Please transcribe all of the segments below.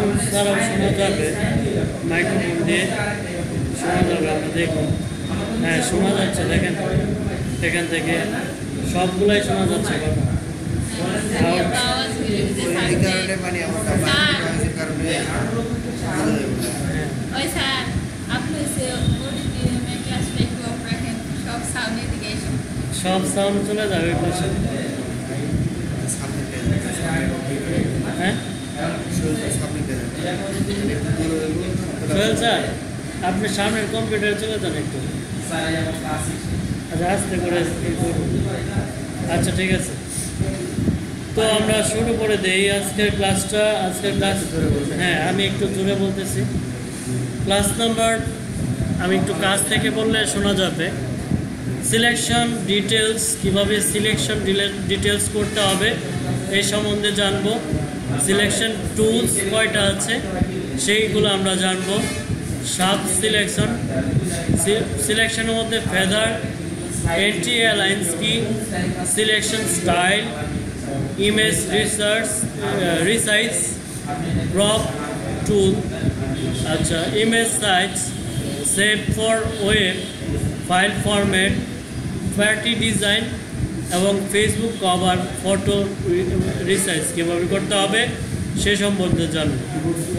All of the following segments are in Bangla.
টুলস ছাড়াও শোনা যাবে, মাইক্রোফোন দিয়ে শোনা যাবে। আমরা দেখুন, হ্যাঁ শোনা যাচ্ছে, দেখেন এখান থেকে সবগুলাই শোনা যাচ্ছে কথা। সব সাউন্ড চলে যাবে পাশে। হ্যাঁ সোহেল স্যার, আপনি সামনের কম্পিউটারে চলে যান একটু। আচ্ছা আস্তে করে। আচ্ছা ঠিক আছে, তো আমরা শুরু করে দেই আজকের ক্লাসটা। আজকের ক্লাস, হ্যাঁ আমি একটু জোরে বলতেছি। ক্লাস নাম্বার আমি একটু কাছ থেকে বললে শোনা যাবে। সিলেকশন ডিটেলস, কীভাবে সিলেকশন ডিটেলস করতে হবে এই সম্বন্ধে জানবো। সিলেকশন টুলস কয়টা আছে সেইগুলো আমরা জানবো। সাব সিলেকশন, সিলেকশনের মধ্যে ফেদার, এন্টি অ্যালাইন্স কি, selection style, image resize, crop tool, আচ্ছা image size, save for web, file format, party design এবং ফেসবুক কভার ফটো রিসাইজ কীভাবে করতে হবে সে সম্বন্ধে জানব।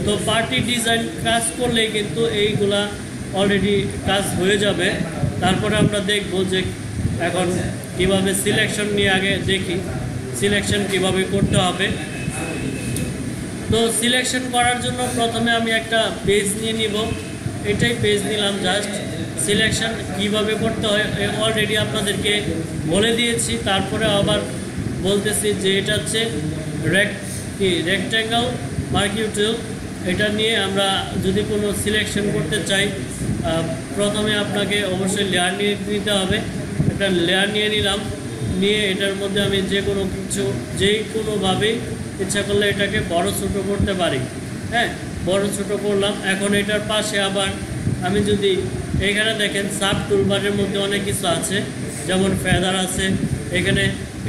তো পার্টি ডিজাইন কাজ করলেই কিন্তু এইগুলা অলরেডি কাজ হয়ে যাবে। তারপরে আমরা দেখব যে এখন কিভাবে সিলেকশন নিয়ে আগে দেখি সিলেকশন কিভাবে করতে হবে। তো সিলেকশন করার জন্য প্রথমে আমি একটা পেজ নিয়ে নিব, এটাই পেজ নিলাম জাস্ট। সিলেকশন কিভাবে করতে হয় অলরেডি আপনাদেরকে বলে দিয়েছি, তারপরে আবার বলতেছি যে এটা হচ্ছে রেক্ট্যাঙ্গেল মার্কিং টুল। এটা নিয়ে আমরা যদি কোনো সিলেকশন করতে চাই, প্রথমে আপনাকে অবশ্যই লেয়ার নিয়ে নিতে হবে। একটা লেয়ার নিয়ে নিলাম, নিয়ে এটার মধ্যে আমি যে কোনো কিছু কোনোভাবেই ইচ্ছা করলে এটাকে বড় ছোটো করতে পারি। হ্যাঁ বড় ছোটো করলাম। এখন এটার পাশে আবার আমি যদি এখানে দেখেন সাব টুলবারের মধ্যে অনেক কিছু আছে, যেমন ফেদার আছে।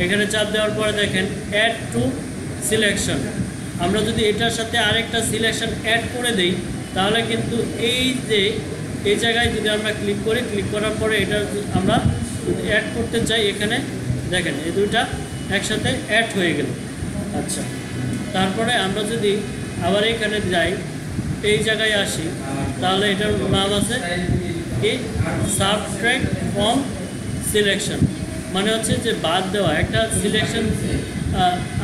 এখানে চাপ দেওয়ার পরে দেখেন অ্যাড টু সিলেকশন। আমরা যদি এটার সাথে আরেকটা সিলেকশন অ্যাড করে দেই তাহলে কিন্তু এই জায়গায় যদি আমরা ক্লিক করি, ক্লিক করার পরে এটা আমরা অ্যাড করতে চাই, এখানে দেখেন এই দুইটা একসাথে অ্যাড হয়ে গেল। আচ্ছা তারপরে আমরা যদি আবার এখানে যাই, এই জায়গায় আসি, তাহলে এটার নাম আছে কি সাবট্রাক্ট ফ্রম সিলেকশন, মানে হচ্ছে যে বাদ দেওয়া একটা সিলেকশন।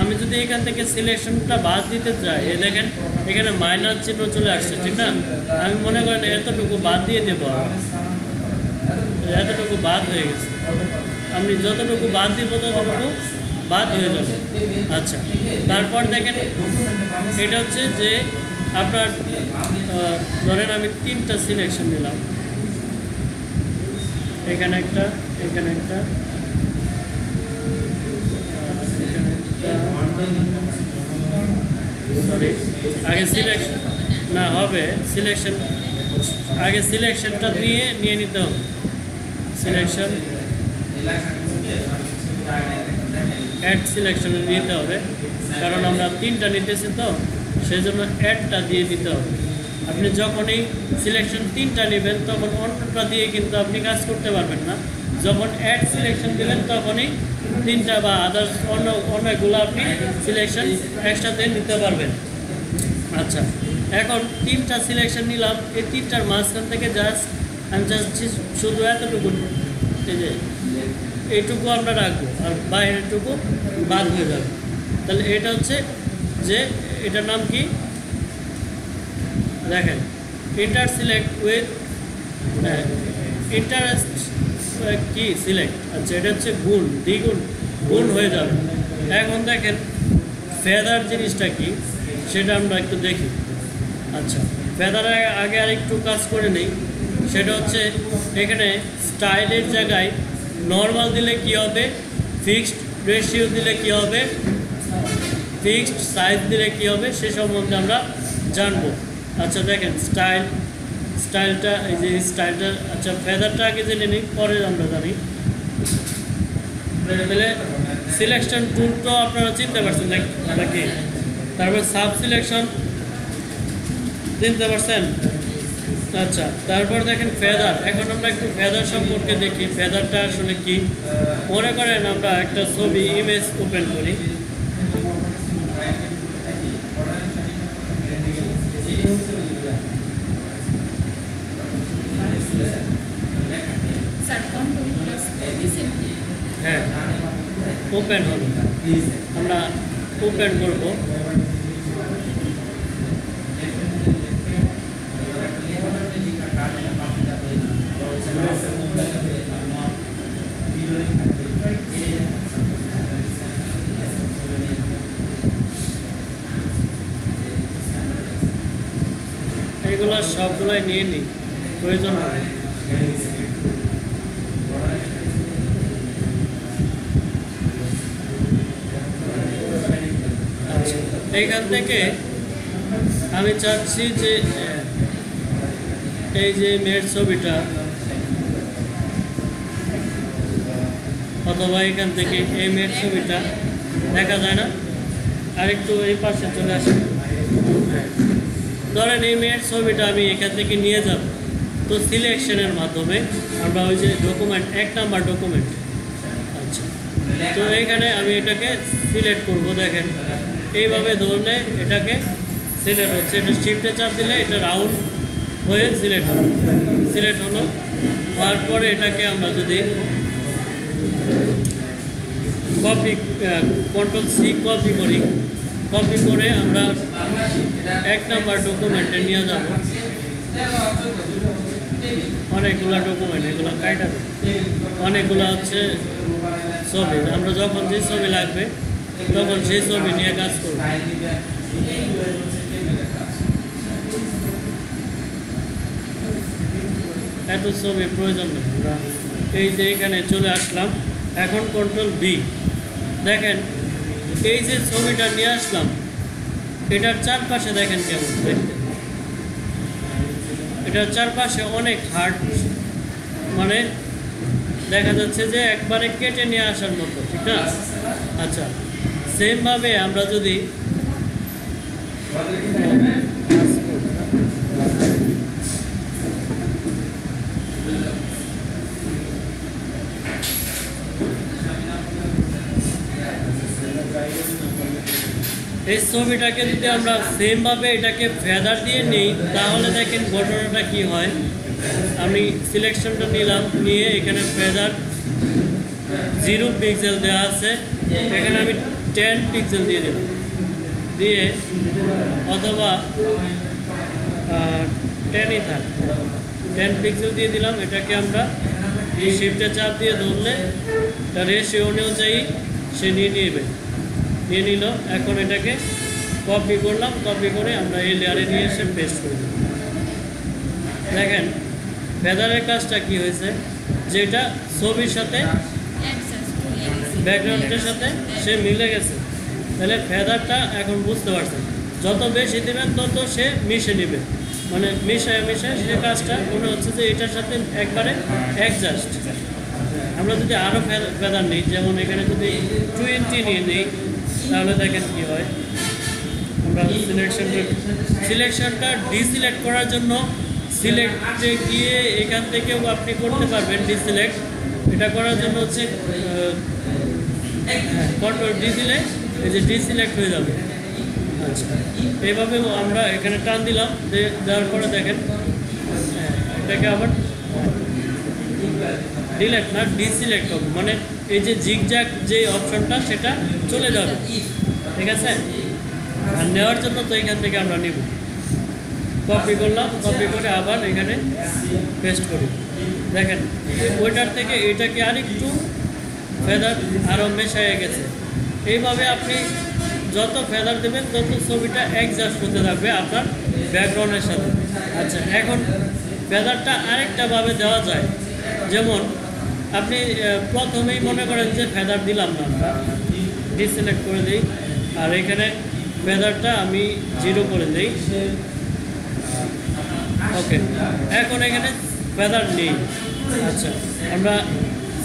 আমি যদি এখান থেকে সিলেকশনটা বাদ দিতে চাই, দেখেন এখানে মাইনাস চিহ্ন চলে আসছে, ঠিক না? আমি মনে করেন এতটুকু বাদ দিয়ে দেবো, এতটুকু বাদ হয়ে গেছে। আমি যতটুকু বাদ দিব ততটুকু বাদ হয়ে যাবে। আচ্ছা তারপর দেখেন এটা হচ্ছে যে আপনার ধরেন আমি 3টা সিলেকশন নিলাম, এখানে একটা, এখানে একটা, সরি আগে সিলেকশন না হবে, সিলেকশন আগে সিলেকশনটা নিয়ে নিতে হবে। সিলেকশন অ্যাড সিলেকশনে নিতে হবে, কারণ আমরা 3টা নিতেছি তো সেই জন্য অ্যাডটা দিয়ে দিতে হবে। আপনি যখনই সিলেকশন 3টা নেবেন তখন অন্যটা দিয়ে কিন্তু আপনি কাজ করতে পারবেন না। যখন অ্যাড সিলেকশন দেবেন তখনই 3টা বা আদার্স অনেকগুলো আপনি সিলেকশন একসাথে নিতে পারবেন। আচ্ছা এখন 3টা সিলেকশন নিলাম, এই 3টার মাঝখান থেকে আমি শুধু এতটুকু, এই যে এইটুকু আমরা রাখবো আর বাইরেরটুকু বাদ হয়ে যাবে। তাহলে এটা হচ্ছে যে এটার নাম কি দেখেন, ইন্টার সিলেক্ট উইথ ইন্টারেস্ট কি সিলেক্ট। আচ্ছা এটা হচ্ছে গুণ, দ্বিগুণ গুণ হয়ে যাবে। এখন দেখেন ফেদার জিনিসটা কি সেটা আমরা একটু দেখি। আচ্ছা ফেদার আগে আর একটু কাজ করে নেই, সেটা হচ্ছে এখানে স্টাইলের জায়গায় নর্মাল দিলে কি হবে, ফিক্সড রেশিও দিলে কি হবে, ফিক্সড সাইজ দিলে কি হবে সে সম্বন্ধে আমরা জানবো। আচ্ছা দেখেন স্টাইলটা, এই যে স্টাইলটা, আচ্ছা ফেদারটা আগে জেনে নিই পরে আমরা জানি। তাহলে সিলেকশন টুল তো আপনারা চিনতে পারছেন নাকি? তারপর সাব সিলেকশন, চিনতে পারছেন? আচ্ছা, তারপর দেখেন ফেদার। এখন আমরা একটু ফেদার সম্পর্কে দেখি, ফেদারটা আসলে কি। মনে করেন আমরা একটা ছবি ইমেজ ওপেন করি, হ্যাঁ ওপেন হলো, আমরা ওপেন করব। এগুলো সবগুলোই নিয়ে নিই, প্রয়োজন হয়। আচ্ছা, এইখান থেকে আমি চাচ্ছি যে এই যে মেয়ের ছবিটা, অথবা এখান থেকে এই মেয়ের ছবিটা দেখা যায় না, আরেকটু এই পাশে চলে আসে। ধরেন এই মেয়ের ছবিটা আমি এখান থেকে নিয়ে যাব, তো সিলেকশনের মাধ্যমে আমরা ওই যে ডকুমেন্ট, 1 নাম্বার ডকুমেন্ট। আচ্ছা, তো এইখানে আমি এটাকে সিলেক্ট করব। দেখেন এইভাবে ধরলে এটাকে সিলেক্ট হচ্ছে, এটা শিফটে চাপ দিলে এটা রাউন্ড হয়ে সিলেক্ট হলো। সিলেক্ট হলো হওয়ার পরে এটাকে আমরা যদি কপি, CTRL-C কপি করি, কপি করে আমরা 1 নাম্বার ডকুমেন্টে নিয়ে যাব। অনেকগুলো ডকুমেন্ট, এগুলো কাটা, অনেকগুলো হচ্ছে ছবি। আমরা যখন যে ছবি লাগবে তখন সেই ছবি নিয়ে কাজ করব। এত ছবি প্রয়োজন নেই, আমরা এই যে এখানে চলে আসলাম। এখন CTRL-V, দেখেন এই যে ছবিটা নিয়ে আসলাম, এটার চারপাশে দেখেন কেমন দেখতে। এটার চারপাশে অনেক হার্ড, মানে দেখা যাচ্ছে যে একবারে কেটে নিয়ে আসার মতো, ঠিক না? আচ্ছা, সেমভাবে আমরা যদি এই ছবিটাকে যদি আমরা সেমভাবে এটাকে ফেদার দিয়ে নিই, তাহলে দেখেন ঘটনাটা কি হয়। আমি সিলেকশনটা নিলাম, নিয়ে এখানে ফেদার 0 পিক্সেল দেওয়া আছে, এখানে আমি 10 পিক্সেল দিয়ে দিলাম, দিয়ে অথবা 10ই থাক, 10 পিক্সেল দিয়ে দিলাম। এটাকে আমরা শিফটে চাপ দিয়ে ধরলে রেশিও অনুযায়ী সে নিয়ে নিল। এখন এটাকে কপি করলাম, কপি করে আমরা এই লেয়ারে নিয়ে এসে পেস্ট করে দিলাম। দেখেন ফেদারের কাজটা কি হয়েছে, যেটা ছবির সাথে ব্যাকগ্রাউন্ডের সাথে সে মিলে গেছে। তাহলে ফেদারটা এখন বুঝতে পারছেন, যত বেশি দেবেন তত সে মিশে নেবে, মানে মিশায় সে কাজটা মনে হচ্ছে যে এটার সাথে একবারে অ্যাডজাস্ট। আমরা যদি আরও ফেদার নিই, যেমন এখানে যদি 20 নিয়ে নিই, তাহলে দেখেন কি হয়। আমরা সিলেকশনটা ডিসিলেক্ট করার জন্য সিলেক্টে গিয়ে এখান থেকেও আপনি করতে পারবেন ডিসিলেক্ট। এটা করার জন্য হচ্ছে CTRL-D দিলে এই যে ডিসিলেক্ট হয়ে যাবে। আচ্ছা, এইভাবে আমরা এখানে টান দিলাম, দেওয়ার পরে দেখেন এটাকে আবার ডিলেক্ট না ডিসিলেক্ট হবে, মানে এই যে জিগজ্যাগ যে অপশনটা সেটা চলে যাবে, ঠিক আছে? আর নেওয়ার জন্য তো এখান থেকে আমরা নিব, কপি করলাম, কপি করে আবার এখানে পেস্ট করি। দেখেন ওইটার থেকে এটাকে আরেকটু ফেদার আরও মেশায় গেছে। এইভাবে আপনি যত ফেদার দেবেন তত ছবিটা অ্যাডজাস্ট হতে থাকবে আপনার ব্যাকগ্রাউন্ডের সাথে। আচ্ছা, এখন ফেদারটা আরেকটাভাবে দেওয়া যায়, যেমন আপনি প্রথমেই মনে করেন যে ফেদার দিলাম না, আমরা ডিসিলেক্ট করে দিই, আর এখানে ফেদারটা আমি 0 করে দিই। ওকে, এখন এখানে ফেদার নেই। আচ্ছা, আমরা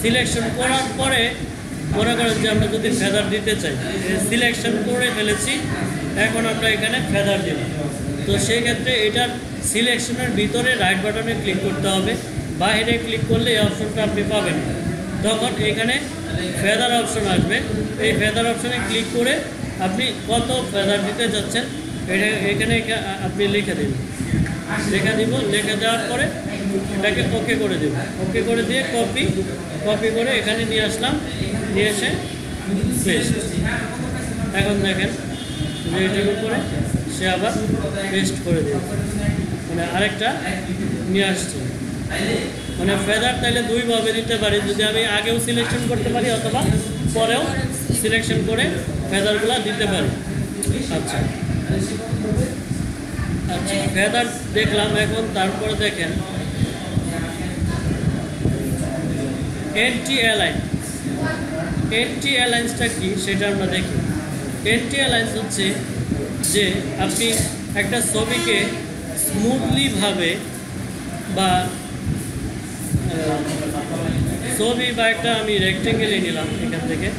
সিলেকশন করার পরে মনে করেন যে আমরা যদি ফেদার দিতে চাই, সিলেকশন করে ফেলেছি, এখন আমরা এখানে ফেদার দিলাম। তো সেই ক্ষেত্রে এটার সিলেকশনের ভিতরে রাইট বাটনে ক্লিক করতে হবে, বাইরে ক্লিক করলে এই অপশনটা আপনি পাবেন। তখন এখানে ফেদার অপশন আসবে, এই ফেদার অপশনে ক্লিক করে আপনি কত ফেদার দিতে যাচ্ছেন এখানে আপনি লিখে দিন, লিখে দেওয়ার পরে এটাকে ওকে করে দেব, ওকে করে দিয়ে কপি করে এখানে নিয়ে আসলাম, নিয়ে এসে পেস্ট। এখন দেখেন যে এটার উপরে সে আবার পেস্ট করে দেবে, মানে আরেকটা নিয়ে আসছে। মানে ফেদার তাইলে দুইভাবে দিতে পারি, যদি আমি আগেও সিলেকশন করতে পারি অথবা পরেও সিলেকশন করে ফেদারগুলো দিতে পারি। আচ্ছা আচ্ছা, ফেদার দেখলাম। এখন তারপরে দেখেন এন্টি অ্যালাইন্সটা কি সেটা আমরা দেখি। এন্টি অ্যালাইন্স হচ্ছে যে আপনি একটা ছবিকে স্মুথলিভাবে বা ছবি বা একটা আমি রেক্টেঙ্গেলই নিলাম এখান থেকে,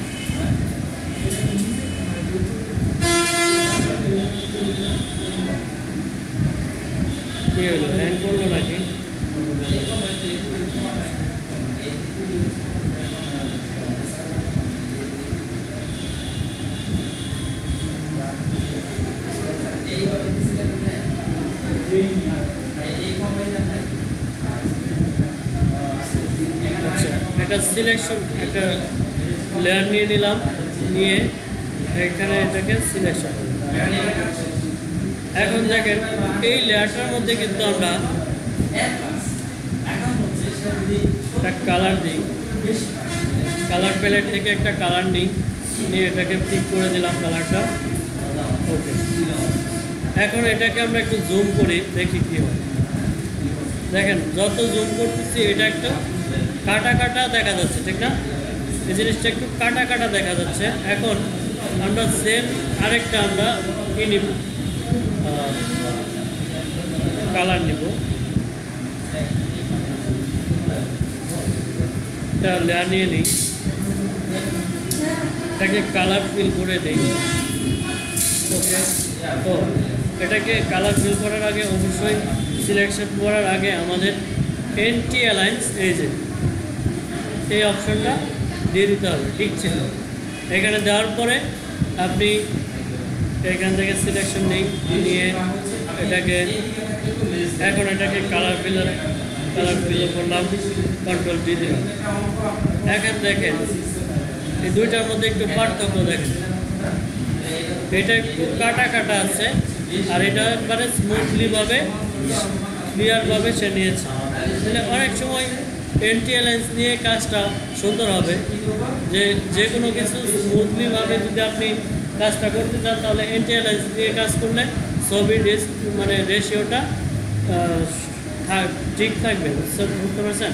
কি হলো হ্যাং করলো নাকি? আচ্ছা, একটা সিলেকশন একটা লেয়ার নিয়ে নিলাম, নিয়ে এখানে এটাকে সিলেকশন। এখন দেখেন এই লেয়ারটার মধ্যে কিন্তু আমরা একটা কালার দিই, কালার প্যালেট থেকে একটা কালার নিই, নিয়ে এটাকে পিক করে দিলাম কালারটা। ওকে, এখন এটাকে আমরা একটু জুম করি, দেখি কি হয়। দেখেন যত জুম করতেছি এটা একটু কাটা কাটা দেখা যাচ্ছে, ঠিক না? এই জিনিসটা একটু কাটা কাটা দেখা যাচ্ছে। এখন আমরা সেম আরেকটা আমরা কি নিব, কালার নিব, একটা লেয়ার নিয়ে নিই, এটাকে কালার ফিল করে দিই। ওকে, তো এটাকে কালার ফিল করার আগে অবশ্যই সিলেকশন করার আগে আমাদের এন্টি অ্যালাইন্স এই অপশনটা দিয়ে দিতে হবে, ঠিক ছিল। এখানে দেওয়ার পরে আপনি এখান থেকে সিলেকশন নিয়ে এটাকে এখন এটাকে কালার ফিল করলাম, কন্ট্রোল ডি দিলাম। এখন দেখেন এই দুইটার মধ্যে একটু পার্থক্য দেখেন, এটা একটু কাটা কাটা আছে আর এটা একবারে স্মুথলিভাবে ক্লিয়ারভাবে সে নিয়েছে। তাহলে অনেক সময় এন্টি অ্যালাইন্স নিয়ে কাজটা সুন্দর হবে, যে কোনো কিছু স্মুথলিভাবে যদি আপনি কাজটা করতে চান তাহলে এন্টি অ্যালাইন্স দিয়ে কাজ করলে ছবির মানে রেশিওটা ঠিক থাকবে, বুঝতে পারছেন?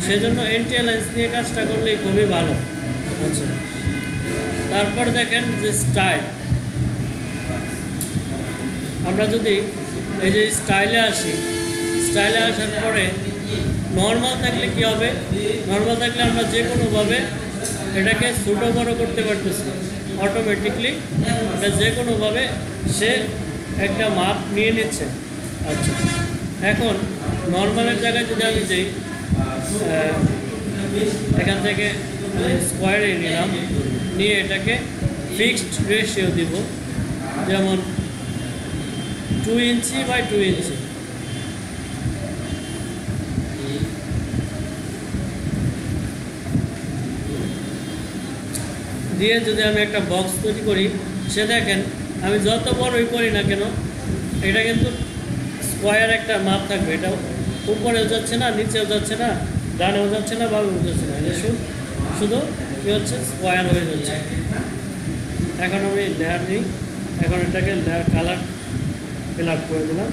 সেজন্য এন্টি অ্যালাইন্স দিয়ে কাজটা করলেই খুবই ভালো। আচ্ছা, তারপর দেখেন যে স্টাইল, আমরা যদি এই যে স্টাইলে আসি, স্টাইলে আসার পরে নর্মাল থাকলে কি হবে, নর্মাল থাকলে আমরা যে কোনোভাবে এটাকে ছোটো বড়ো করতে পারতেছি অটোমেটিকলি, এটা যে কোনোভাবে সে একটা মাপ নিয়ে নিচ্ছে। আচ্ছা, এখন নর্মালের জায়গায় যদি আমি যাই, এখান থেকে স্কোয়ারে নিলাম, নিয়ে এটাকে ফিক্সড রেশিও দিব, যেমন 2 ইঞ্চি বাই 2 ইঞ্চি। দিয়ে যদি আমি একটা বক্স তৈরি করি, সে দেখেন আমি যত বড়ই করি না কেন এটা কিন্তু স্কোয়ার একটা মাপ থাকবে, এটা উপরেও যাচ্ছে না, নিচেও যাচ্ছে না, ডানেও যাচ্ছে না, বামেও যাচ্ছে না, এটা শুধু কী হচ্ছে, স্কোয়ার হয়ে যাচ্ছে। এখন আমি লেয়ার নিই, এখন এটাকে লেয়ার কালার ফিল আপ করে দিলাম।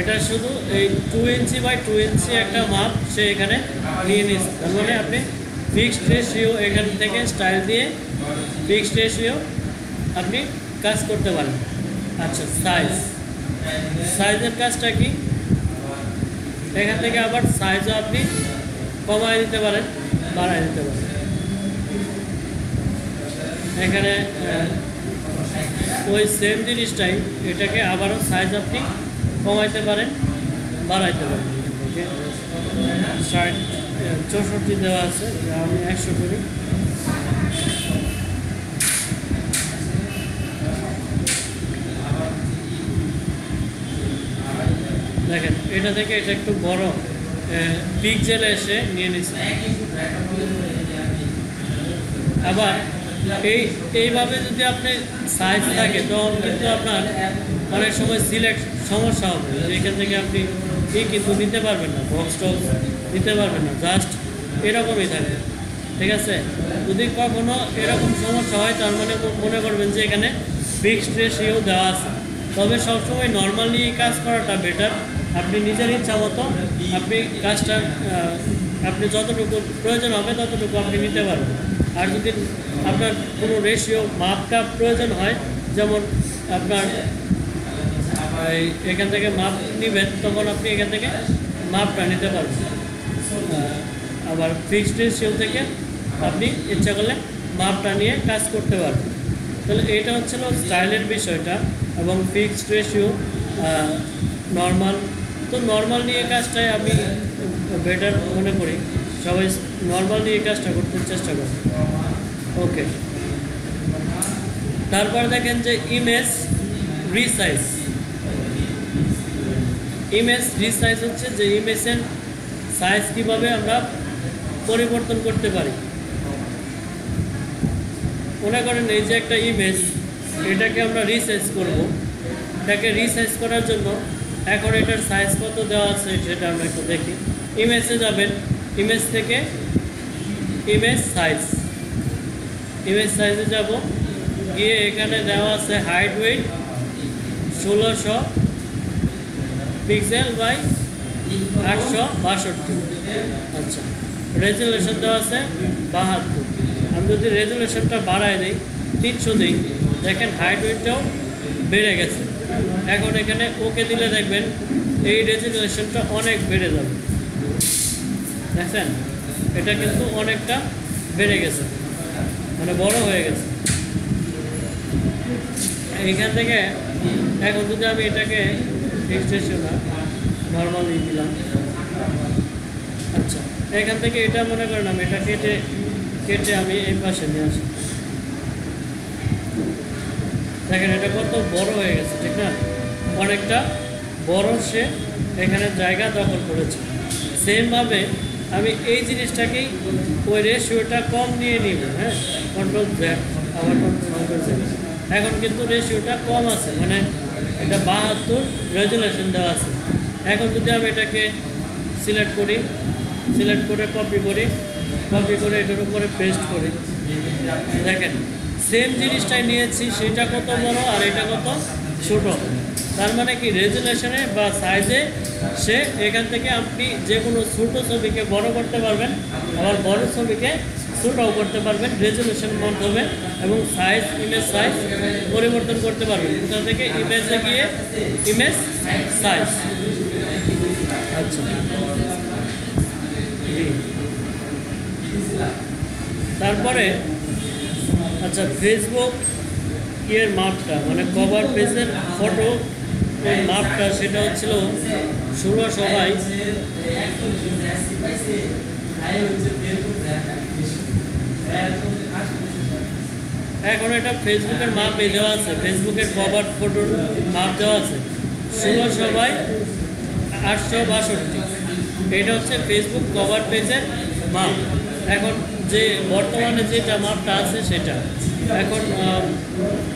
এটা শুধু এই 2 ইঞ্চি বাই 2 ইঞ্চি একটা মাপ সে এখানে নিয়ে নিচ্ছে। তার মানে আপনি ফিক্সড রেশিও এখান থেকে স্টাইল দিয়ে ফিক্সড রেশিও আপনি কাজ করতে পারেন। আচ্ছা, সাইজের কাজটা কি, এখান থেকে আবার সাইজও আপনি কমায় দিতে পারেন, বাড়ায় দিতে পারেন। এখানে ওই সেম জিনিসটাই এটাকে আবারও সাইজ আপনি কমাইতে পারেন, বাড়াইতে পারেন। 64 দেওয়া আছে, আমি 100 করি। দেখেন এটা থেকে এটা একটু বড় পিক্সেল এসে নিয়ে নিচ্ছে। আবার এইভাবে যদি আপনি সাইজ থাকে তখন কিন্তু আপনার অনেক সময় সিলেক্ট সমস্যা হবে, যে এখান থেকে আপনি কিন্তু নিতে পারবেন না, বক্স টক্স নিতে পারবেন না, জাস্ট এরকমই থাকবে। ঠিক আছে, যদি কখনো এরকম সমস্যা হয় তার মানে মনে করবেন যে এখানে ফিক্সড রেশিও দেওয়া আছে। তবে সবসময় নর্মালি কাজ করাটা বেটার। আপনি নিজের ইচ্ছা মতো আপনি কাজটা আপনি যতটুকু প্রয়োজন হবে ততটুকু আপনি নিতে পারবেন। আর যদি আপনার কোনো রেশিও মাপটা প্রয়োজন হয়, যেমন আপনার এখান থেকে মাপ নেবেন, তখন আপনি এখান থেকে মাপটা নিতে পারবেন। আবার ফিক্সড রেশিও থেকে আপনি ইচ্ছা করলে মাপটা নিয়ে কাজ করতে পারবেন। তাহলে এটা হচ্ছিল স্টাইলের বিষয়টা। এবং ফিক্সড রেশিও, নর্মাল, তো নর্মাল নিয়ে কাজটাই আমি বেটার মনে করি। সবাই নর্মাল নিয়ে কাজটা করতে চেষ্টা করি। ওকে, তারপর দেখেন যে ইমেজ রিসাইজ। ইমেজ রিসাইজ হচ্ছে যে ইমেজের সাইজ কীভাবে আমরা পরিবর্তন করতে পারি। মনে করেন এই যে একটা ইমেজ, এটাকে আমরা রিসাইজ করব। এটাকে রিসাইজ করার জন্য এখন এটার সাইজ কত দেওয়া আছে সেটা আমরা একটু দেখি। ইমেজে যাবেন, ইমেজ থেকে ইমেজ সাইজ, ইমেজ সাইজে যাব, গিয়ে এখানে দেওয়া আছে হাইট ওয়েট 1600 পিক্সেল বাই 862। আচ্ছা, রেজুলেশন দেওয়া আছে 72। আমি যদি রেজুলেশনটা বাড়ায় দিই, 300 দিই, দেখেন হাইট ওয়েটটাও বেড়ে গেছে। এখন এখানে ওকে দিলে দেখবেন এই রেজুলেশনটা অনেক বেড়ে যাবে। দেখছেন, এটা কিন্তু অনেকটা বেড়ে গেছে, মানে বড় হয়ে গেছে। এইখান থেকে এখন যদি আমি এটাকে এক্সটেনশন নর্মালি দিলাম, আচ্ছা, এখান থেকে এটা মনে করেন আমি এটা কেটে আমি এই পাশে নিয়ে আসি। দেখেন এটা কত বড় হয়ে গেছে, ঠিক না? অনেকটা বড় সে এখানে জায়গা দখল করেছে। সেমভাবে আমি এই জিনিসটাকেই ওই রেশিওটা কম নিয়ে নিব। হ্যাঁ, কন্ট্রোল Z, আবার কন্ট্রোল Z। এখন কিন্তু রেশিওটা কম আছে, মানে এটা 72 রেজুলেশন দেওয়া আছে। এখন যদি আমি এটাকে সিলেক্ট করি, সিলেক্ট করে কপি করে এটার উপরে পেস্ট করি, দেখেন সেম জিনিসটাই নিয়েছি, সেটা কত বড় আর এটা কত ছোট। তার মানে কি রেজুলেশনে বা সাইজে সে এখান থেকে আপনি যে কোনো ছোটো ছবিকে বড় করতে পারবেন, আবার বড় ছবিকে ছোটও করতে পারবেন রেজুলেশন মাধ্যমে, এবং সাইজ, ইমেজ সাইজ পরিবর্তন করতে পারবেন। কোথা থেকে? ইমেজে গিয়ে ইমেজ সাইজ। আচ্ছা, তারপরে আচ্ছা, ফেসবুক এর মাপটা, মানে কভার পেজের ফটো মাপটা, সেটা হচ্ছিল 1600 বাই। এখন এটা ফেসবুকের মাপ দেওয়া আছে, ফেসবুকের কভার ফটোর মাপ দেওয়া আছে 1600 বাই 862। এটা হচ্ছে ফেসবুক কভার পেজের মাপ। এখন যে বর্তমানে যেটা মাপটা আছে সেটা এখন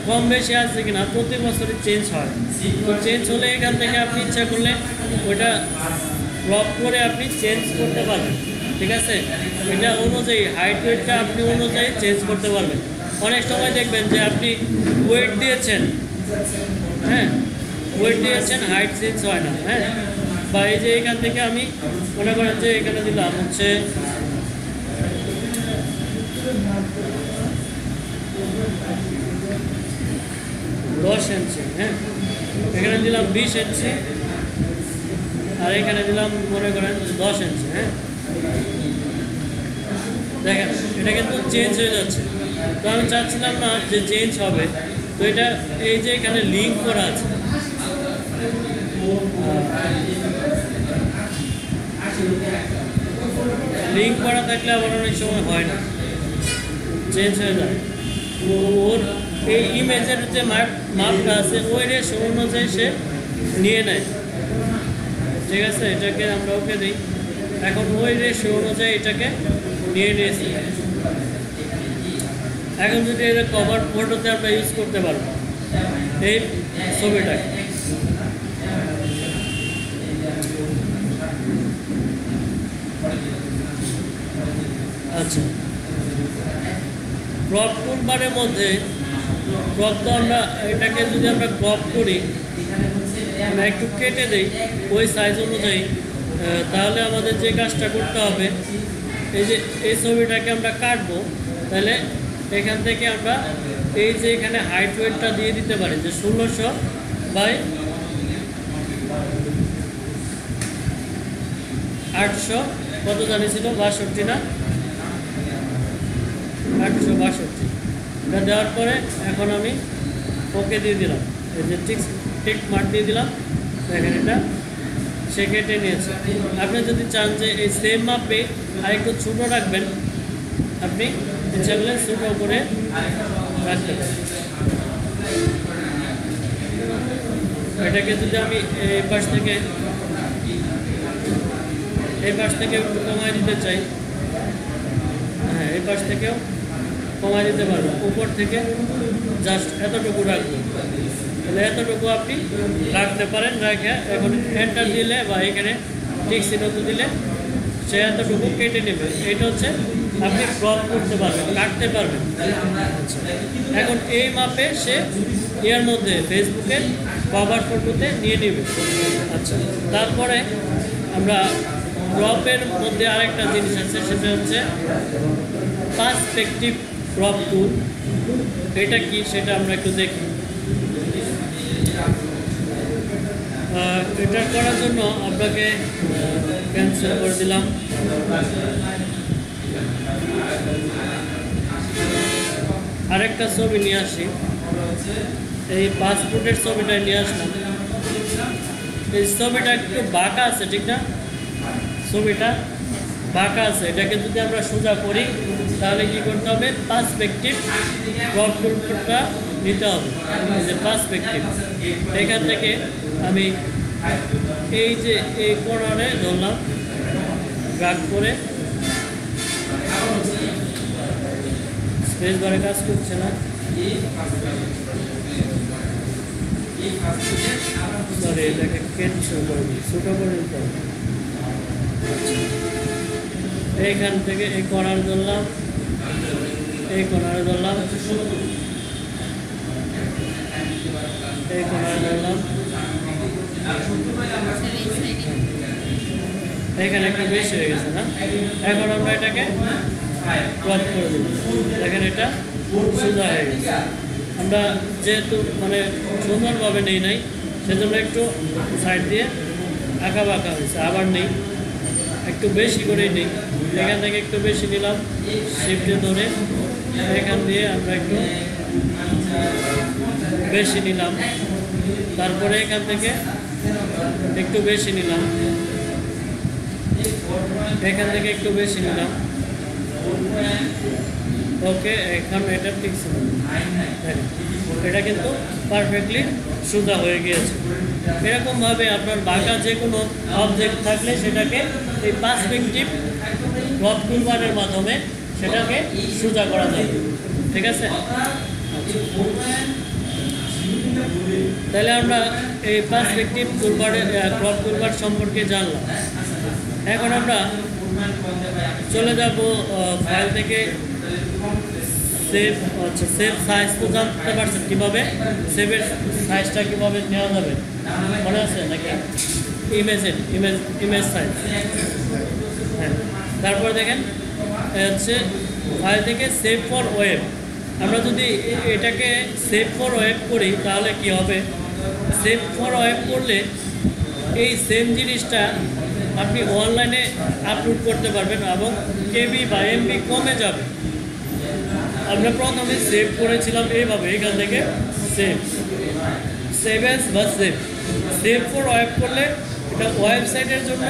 কম বেশি আছে কিনা প্রতি বছরই চেঞ্জ হয়। তো চেঞ্জ হলে এখান থেকে আপনি ইচ্ছা করলে ওইটা ক্রপ করে আপনি চেঞ্জ করতে পারবেন। ঠিক আছে, এটা অনুযায়ী হাইট ওয়েটটা আপনি অনুযায়ী চেঞ্জ করতে পারবেন। অনেক সময় দেখবেন যে আপনি ওয়েট দিয়েছেন, হ্যাঁ, ওয়েট দিয়েছেন, হাইট চেঞ্জ হয় না। হ্যাঁ, বা এই যে এখান থেকে আমি মনে করেন যে এখানে দিলাম হচ্ছে 10 ইঞ্চি, হ্যাঁ, এখানে দিলাম 20 ইঞ্চি, আর এখানে দিলাম মনে করেন 10 ইঞ্চি। হ্যাঁ, দেখেন এটা কিন্তু চেঞ্জ হয়ে যাচ্ছে। তো আমি চাচ্ছিলাম না যে চেঞ্জ হবে, তো এটা এই যে এখানে লিঙ্ক করা আছে, লিঙ্ক করা থাকলে আবার অনেক সময় হয় না, চেঞ্জ হয়ে যায়। ওর এই ইমেজের যে মাপটা আছে ওই রেশো অনুযায়ী সে নিয়ে নেয়, ঠিক আছে। এটাকে আমরা ওকে দিই, এখন ওই রেশো অনুযায়ী এটাকে নিয়ে নিয়েছি। এখন যদি এটা কভার ফটোতে আমরা ইউজ করতে পারবো এই ছবিটাকে। আচ্ছা, ক্রপ টুলবারের মধ্যে ক্রপ তো আমরা এটাকে যদি আমরা ক্রপ করি, আমরা একটু কেটে দিই ওই সাইজ অনুযায়ী, তাহলে আমাদের যে কাজটা করতে হবে, এই যে এই ছবিটাকে আমরা কাটবো, তাহলে এখান থেকে আমরা এই যে এখানে হাইট ওয়েটটা দিয়ে দিতে পারি যে 1600 বাই 800, কত জানিয়েছিল 62 না 862, এটা দেওয়ার পরে এখন আমি ওকে দিয়ে দিলাম, এই যে টিক মার্ক দিয়ে দিলাম। দেখেন এটা সে কেটে নিয়েছে। আপনি যদি চান যে এই সেম মাপে আর একটু ছোটো রাখবেন, আপনি ইচ্ছা করলে ছোটো করে রাখবেন। এটাকে যদি আমি এই পাশ থেকে একটু কমায় দিতে চাই, হ্যাঁ এই পাশ থেকেও কমায় দিতে পারবো, উপর থেকে জাস্ট এতটুকু রাখবো, তাহলে এতটুকু আপনি রাখতে পারেন। রাখে এখন এন্টার দিলে বা এখানে ঠিক চিহ্ন দিলে সে এতটুকু কেটে নেবে। এটা হচ্ছে আপনি ক্রপ করতে পারবেন, কাটতে পারবেন। এখন এই মাপে সে এর মধ্যে ফেসবুকে কভার ফটোতে নিয়ে নেবে। আচ্ছা, তারপরে আমরা ক্রপের মধ্যে আরেকটা জিনিস আছে, সেটা হচ্ছে পার্সপেক্টিভ ক্রপ টুল। এটা কি সেটা আমরা একটু দেখি। এটা করার জন্য আপনাকে ক্যান্সেল করে দিলাম। আরেকটা ছবি নিয়ে আসি, এই পাসপোর্টের ছবিটা নিয়ে আসলাম। এই ছবিটা একটু বাঁকা আছে, ঠিক না? ছবিটা বাঁকা আছে, এটাকে যদি আমরা সোজা করি তাহলে কি করতে হবে? পার্সপেক্টিভ ক্রপ টুলটা নিতে হবে, যে পার্সপেক্টিভ। এখান থেকে আমি এই যে এই কোণে ধরলাম, ড্র্যাগ করে, স্পেস বারে কাজ করছে না, সরি এটাকে ক্যান্সেল করে দিই, ছোটো করে দিতে হবে। এইখান থেকে এই কর্নার ধরলাম, এই কর্নারে ধরলাম, এই কর্নারে ধরলাম, এখানে একটু বেশি হয়ে গেছে না? এখন আমরা এটাকে ক্রপ করে দেব। দেখেন এটা সোজা হয়ে গেছে। আমরা যেহেতু মানে সুন্দরভাবে নেই নাই, সেজন্য একটু সাইড দিয়ে আঁকা বাঁকা হয়েছে। আবার নেই, একটু বেশি করেই নেই। এখান থেকে একটু বেশি নিলাম, শিফটে ধরে এখান দিয়ে আমরা একটু বেশি নিলাম, তারপরে এখান থেকে একটু বেশি নিলাম, এখান থেকে একটু বেশি নিলাম। ওকে, এখন এটা ঠিক ছিল, এটা কিন্তু পারফেক্টলি সোজা হয়ে গিয়েছে। এরকমভাবে আপনার বাঁকা যে কোনো অবজেক্ট থাকলে সেটাকে এই পার্সপেক্টিভ ক্রপ টুলবারের মাধ্যমে সেটাকে সোজা করা যায়, ঠিক আছে? তাহলে আমরা এই পার্সপেক্টিভ টুলবারের ক্রপ টুলবার সম্পর্কে জানলাম। এখন আমরা চলে যাব ফাইল থেকে সেভ। আচ্ছা, সেভ সাইজ তো জানতে পারছেন কীভাবে সেভের সাইজটা কীভাবে নেওয়া যাবে, মনে আছে নাকি? ইমেজ সাইজ, হ্যাঁ। তারপর দেখেন হচ্ছে ফাইল থেকে সেভ ফর ওয়েব। আমরা যদি এটাকে সেভ ফর ওয়েব করি তাহলে কি হবে? সেভ ফর ওয়েব করলে এই সেম জিনিসটা আপনি অনলাইনে আপলোড করতে পারবেন এবং কেবি বা এমবি কমে যাবে। আমরা প্রথমে সেভ করেছিলাম এইভাবে, এখান থেকে সেভ, সেভ অ্যাজ বা সেভ, সেভ ফর ওয়েব করলে এটা ওয়েবসাইটের জন্য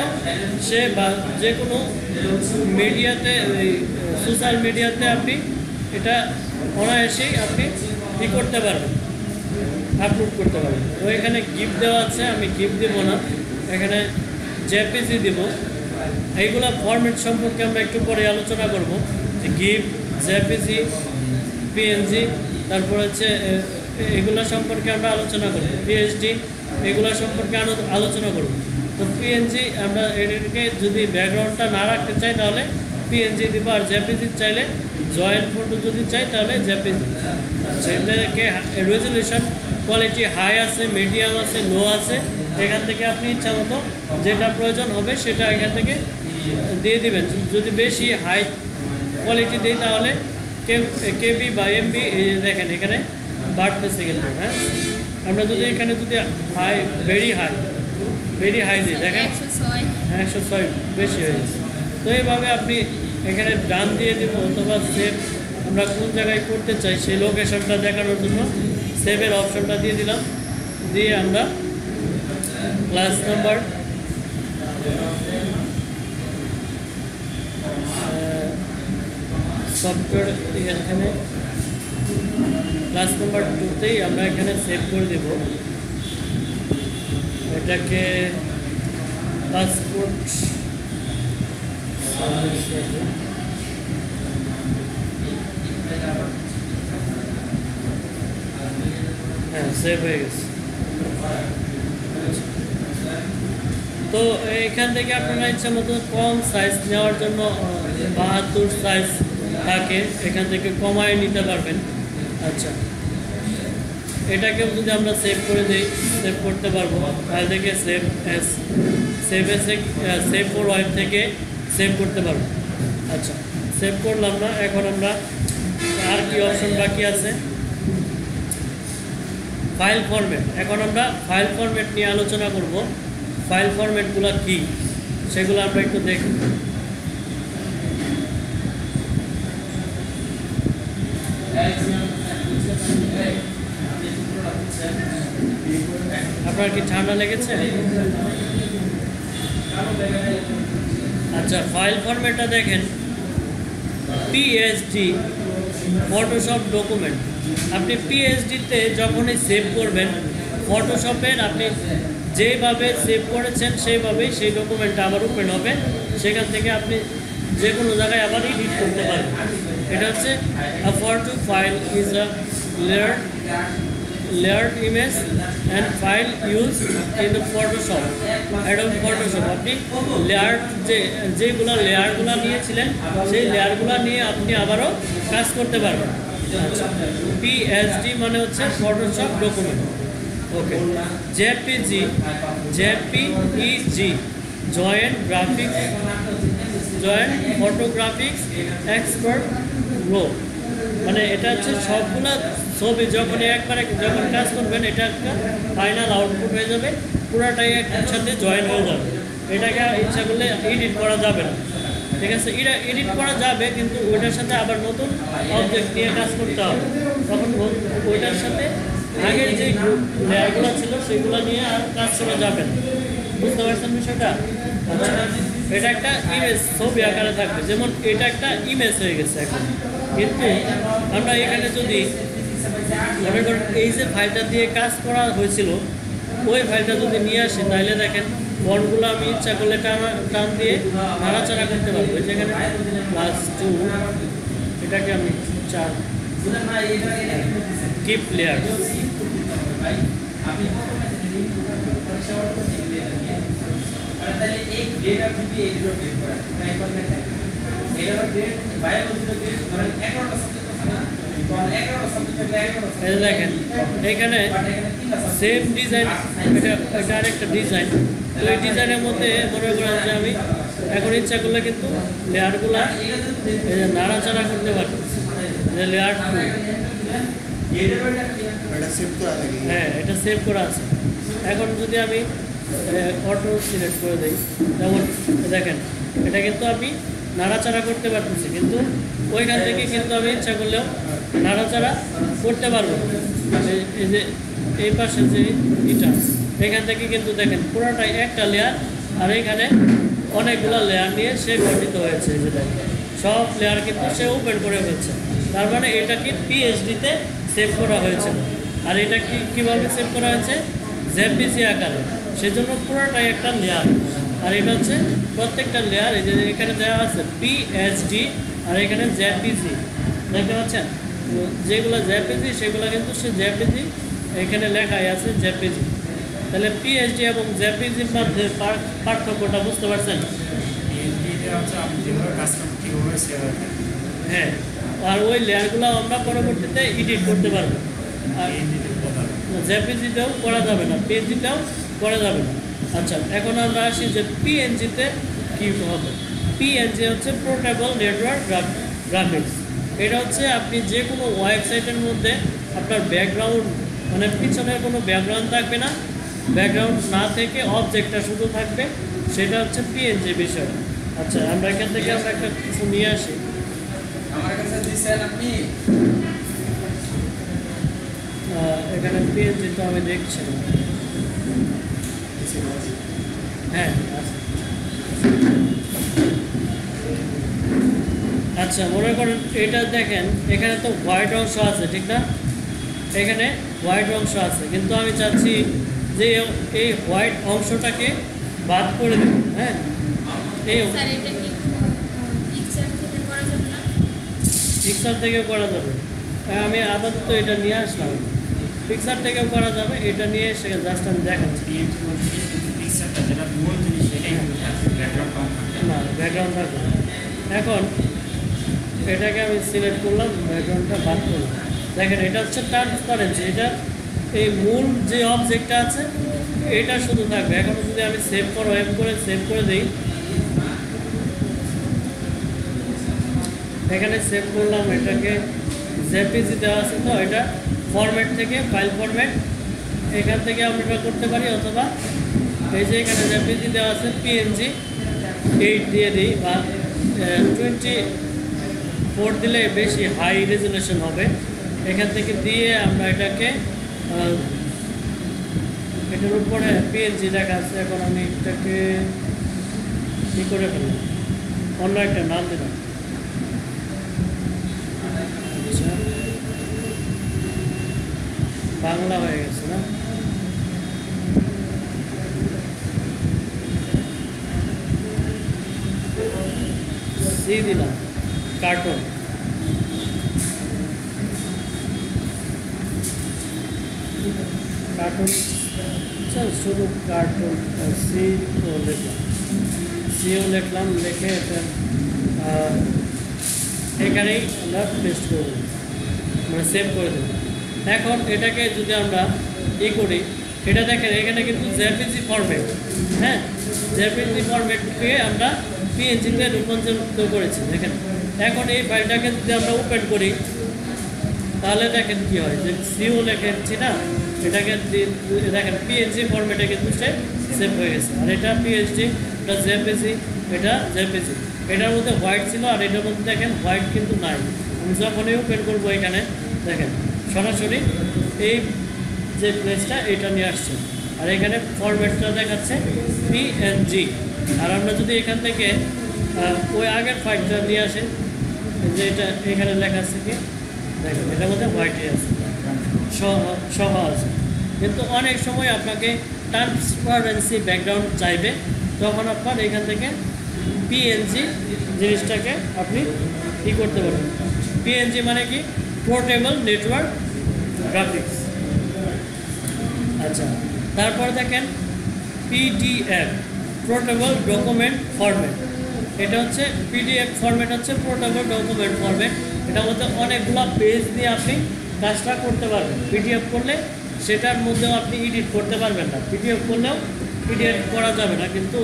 সে বা যে কোনো মিডিয়াতে, সোশ্যাল মিডিয়াতে আপনি এটা অনায়াসেই আপনি কী করতে পারবেন, আপলোড করতে পারবেন। তো এখানে গিফট দেওয়া আছে, আমি গিফট দেবো না, এখানে জেপিজি দেব। এইগুলা ফরম্যাট সম্পর্কে আমরা একটু পরে আলোচনা করব, যে গিফট, জেপিজি, পিএনজি, তারপর হচ্ছে এগুলো সম্পর্কে আমরা আলোচনা করব, পিএইচডি, এগুলো সম্পর্কে আলোচনা করব। তো পিএনজি আমরা এটাকে যদি ব্যাকগ্রাউন্ডটা না রাখতে চাই তাহলে পিএনজি দিব, আর জেপিজি চাইলে জয়েন্ট ফটো যদি চাই তাহলে জেপিজি। সেটাকে রেজলিউশন কোয়ালিটি হাই আছে, মিডিয়াম আছে, লো আছে, এখান থেকে আপনি ইচ্ছা মতো যেটা প্রয়োজন হবে সেটা এখান থেকে দিয়ে দিবেন। যদি বেশি হাই কোয়ালিটি দিই তাহলে কেবি বা এমবি দেখেন এখানে বাড়তেছে কিন্তু। হ্যাঁ, আমরা যদি এখানে যদি হাই, ভেরি হাই দিই দেখেন 106 বেশি হয়ে যাচ্ছে। তো এইভাবে আপনি এখানে ডান দিয়ে দেব, অথবা সেভ আমরা কোন জায়গায় করতে চাই সেই লোকেশনটা দেখানোর জন্য সেভের অপশনটা দিয়ে দিলাম। দিয়ে আমরা ক্লাস নাম্বার সফটওয়্যার এখানে ক্লাস নাম্বার 2তেই আমরা এখানে সেভ করে দেব। এটাকে পাসপোর্ট, হ্যাঁ সেভ হয়ে গেছে। তো এখান থেকে আপনারা ইচ্ছা মতো কম সাইজ নেওয়ার জন্য 72 সাইজ থাকে, এখান থেকে কমায় নিতে পারবেন। আচ্ছা, এটাকেও যদি আমরা সেভ করে দিই, সেভ করতে পারবো, তাহলে থেকে সেভ ফর ওয়েব থেকে সেভ করতে পারবো। আচ্ছা, সেভ করলাম না। এখন আমরা আর কি অপশন বাকি আছে, ফাইল ফরম্যাট। এখন আমরা ফাইল ফরম্যাট নিয়ে আলোচনা করব। ফাইল ফরম্যাটগুলো কী সেগুলো আমরা একটু দেখব। আপনার কি ঠান্ডা লেগেছে? আচ্ছা, ফাইল ফরম্যাটটা দেখেন, পিএসডি, ফটোশপ ডকুমেন্ট। আপনি পিএসডিতে যখনই সেভ করবেন, ফটোশপের আপনি যেভাবে সেভ করেছেন সেইভাবেই সেই ডকুমেন্টটা আবার ওপেন হবে, সেখান থেকে আপনি যে কোনো জায়গায় আবার এডিট করতে পারবেন। এটা হচ্ছে a photo file is a layered image and file used in the Photoshop, Adobe Photoshop। আপনি লেয়ার যেগুলো লেয়ারগুলো নিয়েছিলেন সেই লেয়ারগুলো নিয়ে আপনি আবারও কাজ করতে পারবেন। আচ্ছা, পিএসডি মানে হচ্ছে ফটোশপ ডকুমেন্ট। ওকে, জেপিজি, জয়েন্ট ফটোগ্রাফিক্স এক্সপার্ট রো, মানে এটা হচ্ছে সবগুলো ছবি যখন যখন কাজ করবেন এটা একটা ফাইনাল আউটপুট হয়ে যাবে, পুরাটাই একসাথে জয়েন হয়ে যাবে। এটাকে ইচ্ছা করলে এডিট করা যাবে না, ঠিক আছে? এটা এডিট করা যাবে, কিন্তু ওইটার সাথে আবার নতুন অবজেক্ট নিয়ে কাজ করতে হবে। তখন ওইটার সাথে আগের যে লেয়ারগুলো ছিল সেগুলো নিয়ে আর কাজ করা যাবে না। বুঝতে পারছেন বিষয়টা? আচ্ছা, এটা একটা ইমেজ, ছবি আকারে থাকবে, যেমন এটা একটা ইমেজ হয়ে গেছে এখন। কিন্তু আমরা এখানে যদি মনে করেন এই যে ফাইলটা দিয়ে কাজ করা হয়েছিল ওই ফাইলটা যদি নিয়ে আসি, তাহলে দেখেন বন্ডগুলো আমি ইচ্ছা করলে টান দিয়ে নাড়াচাড়া করতে পারবো। যেখানে +2, এটাকে আমি 4, কিপ লেয়ার, দেখেন এখানে সেম ডিজাইন, এটা আরেকটা ডিজাইন। তো এই ডিজাইনের মধ্যে মনে করেন যে আমি এখন ইচ্ছা করলে কিন্তু লেয়ারগুলা নাড়াচাড়া করতে পারবো। লেয়ার 2, হ্যাঁ এটা সেভ করা আছে। এখন যদি আমি অটো সিলেক্ট করে দিই, যেমন দেখেন এটা কিন্তু আমি নাড়াচাড়া করতে পারতেছি, কিন্তু ওইখান থেকে কিন্তু আমি ইচ্ছা করলেও নাড়াচাড়া করতে পারবো না। এই যে এই পাশে যে এটা এখান থেকে কিন্তু দেখেন পুরোটাই একটা লেয়ার, আর এখানে অনেকগুলো লেয়ার নিয়ে সে গঠিত হয়েছে। যে দেখেন সব লেয়ার কিন্তু সে ওপেন করে ফেলছে, তার মানে এটা কি পিএইচডিতে সেভ করা হয়েছে। আর এটা কি কীভাবে সেভ করা হয়েছে? জেপিজি আকারে, সেজন্য পুরোটাই একটা লেয়ার। আর এটা হচ্ছে প্রত্যেকটা লেয়ার, এই যে এখানে দেওয়া আছে পিএইচডি আর এখানে জেপিজি, দেখতে পাচ্ছেন? যেগুলো জেপিজি সেগুলো কিন্তু সে জেপিজি এখানে লেখাই আছে জেপিজি। তাহলে পিএইচডি এবং জেপিজির মধ্যে পার্থক্যটা বুঝতে পারছেন? হ্যাঁ, আর ওই লেয়ারগুলো আমরা পরবর্তীতে এডিট করতে পারবো। আর জেপিজিটাও করা যাবে না, পিএনজিটাও করা যাবে না। আচ্ছা, এখন আমরা আসি যে পিএনজিতে কী হবে। পিএনজি হচ্ছে পোর্টেবল নেটওয়ার্ক গ্রাফিক্স। এটা হচ্ছে আপনি যে কোনো ওয়েবসাইটের মধ্যে আপনার ব্যাকগ্রাউন্ড মানে পিছনের কোনো ব্যাকগ্রাউন্ড থাকবে না, ব্যাকগ্রাউন্ড না থেকে অবজেক্টটা শুধু থাকবে, সেটা হচ্ছে পিএনজি বিষয়। আচ্ছা, আমরা এখান থেকে আমরা একটা কিছু নিয়ে আসি। আমার কাছে দিছেন আপনি এখানে পিএনজি তো আমি দেখছি না। হ্যাঁ, আচ্ছা, মনে করেন এটা দেখেন এখানে তো হোয়াইট অংশ আছে, ঠিক না? এখানে হোয়াইট অংশ আছে, কিন্তু আমি চাচ্ছি যে এই হোয়াইট অংশটাকে বাদ করে দেব। হ্যাঁ, এই পিকচার থেকেও করা যাবে। আমি আপাতত এটা নিয়ে আসলাম, পিকচার থেকেও করা যাবে। এটা নিয়ে এসে জাস্ট আমি দেখাচ্ছি। না, ব্যাকগ্রাউন্ড থাকবে। এখন এটাকে আমি সিলেক্ট করলাম, ব্যাকগ্রাউন্ডটা বাদ করলাম। দেখেন এটা হচ্ছে ট্রান্সপারেন্সি, এটা এই মূল যে অবজেক্টটা আছে এটা শুধু থাকবে। এখন যদি আমি সেভ করে দিই, এখানে সেভ করলাম, এটাকে জেপিজি দেওয়া আছে, তো এটা ফরম্যাট থেকে ফাইল ফরম্যাট এখান থেকে আমরা করতে পারি, অথবা এই যে এখানে জেপিজি দেওয়া আছে পিএনজি 8 দিয়ে দিই, বা 24 দিলে বেশি হাই রেজুলেশন হবে। এখান থেকে দিয়ে আমরা এটাকে এটার উপরে পিএনজি দেখা আছে। এখন আমি এটাকে কী করে ফেললাম, অন্য একটা নাম দিলাম। বাংলা হয়ে গেছে না? সি দিলাম, কার্টুন। কার্টুন শুধু কার্টুন সিও লিখলাম, লিখে এটা এখানেই আমরা পেস্ট করব, মানে সেভ করে দেব। এখন এটাকে যদি আমরা করি, এটা দেখেন এখানে কিন্তু জেপিজি ফরম্যাট, হ্যাঁ, জেপিজি ফরম্যাটকে আমরা পিএনজিতে রূপান্তরিত করেছি। দেখেন এখন এই ফাইলটাকে যদি আমরা ওপেন করি, তাহলে দেখেন কী হয়, যে সিও লেখেছি না, এটাকে দেখেন পিএনজি ফরম্যাটে কিন্তু সে সেভ হয়ে গেছে। আর এটা পিএইচডি, এটা জেপিজি, এটা জেপিজি। এটার মধ্যে হোয়াইট ছিল, আর এটার মধ্যে দেখেন হোয়াইট কিন্তু নাই। আমি যখনই ওপেন করবো এখানে দেখেন সরাসরি এই যে প্লেসটা এটা নিয়ে আসছে, আর এখানে ফরম্যাটটা দেখাচ্ছে পিএনজি। আর আমরা যদি এখান থেকে ওই আগের ফাইলটা নিয়ে আসি, যে এটা এখানে লেখা আছে কি দেখেন, এটার মধ্যে হোয়াইটই আছে, সহ আছে। কিন্তু অনেক সময় আপনাকে ট্রান্সপারেন্সি ব্যাকগ্রাউন্ড চাইবে, তখন আপনার এখান থেকে পিএনজি জিনিসটাকে আপনি কী করতে পারবেন। পিএনজি মানে কি? Portable network graphics. আচ্ছা, তারপর দেখেন পিডিএফ, পোর্টেবল ডকুমেন্ট ফরম্যাট। এটা হচ্ছে পিডিএফ ফরম্যাট, হচ্ছে পোর্টেবল ডকুমেন্ট ফরম্যাট। এটার মধ্যে অনেকগুলো পেজ দিয়ে আপনি কাজটা করতে পারবেন। পিডিএফ করলে সেটার মধ্যেও আপনি এডিট করতে পারবেন না, পিডিএফ করলেও এডিট করা যাবে না, কিন্তু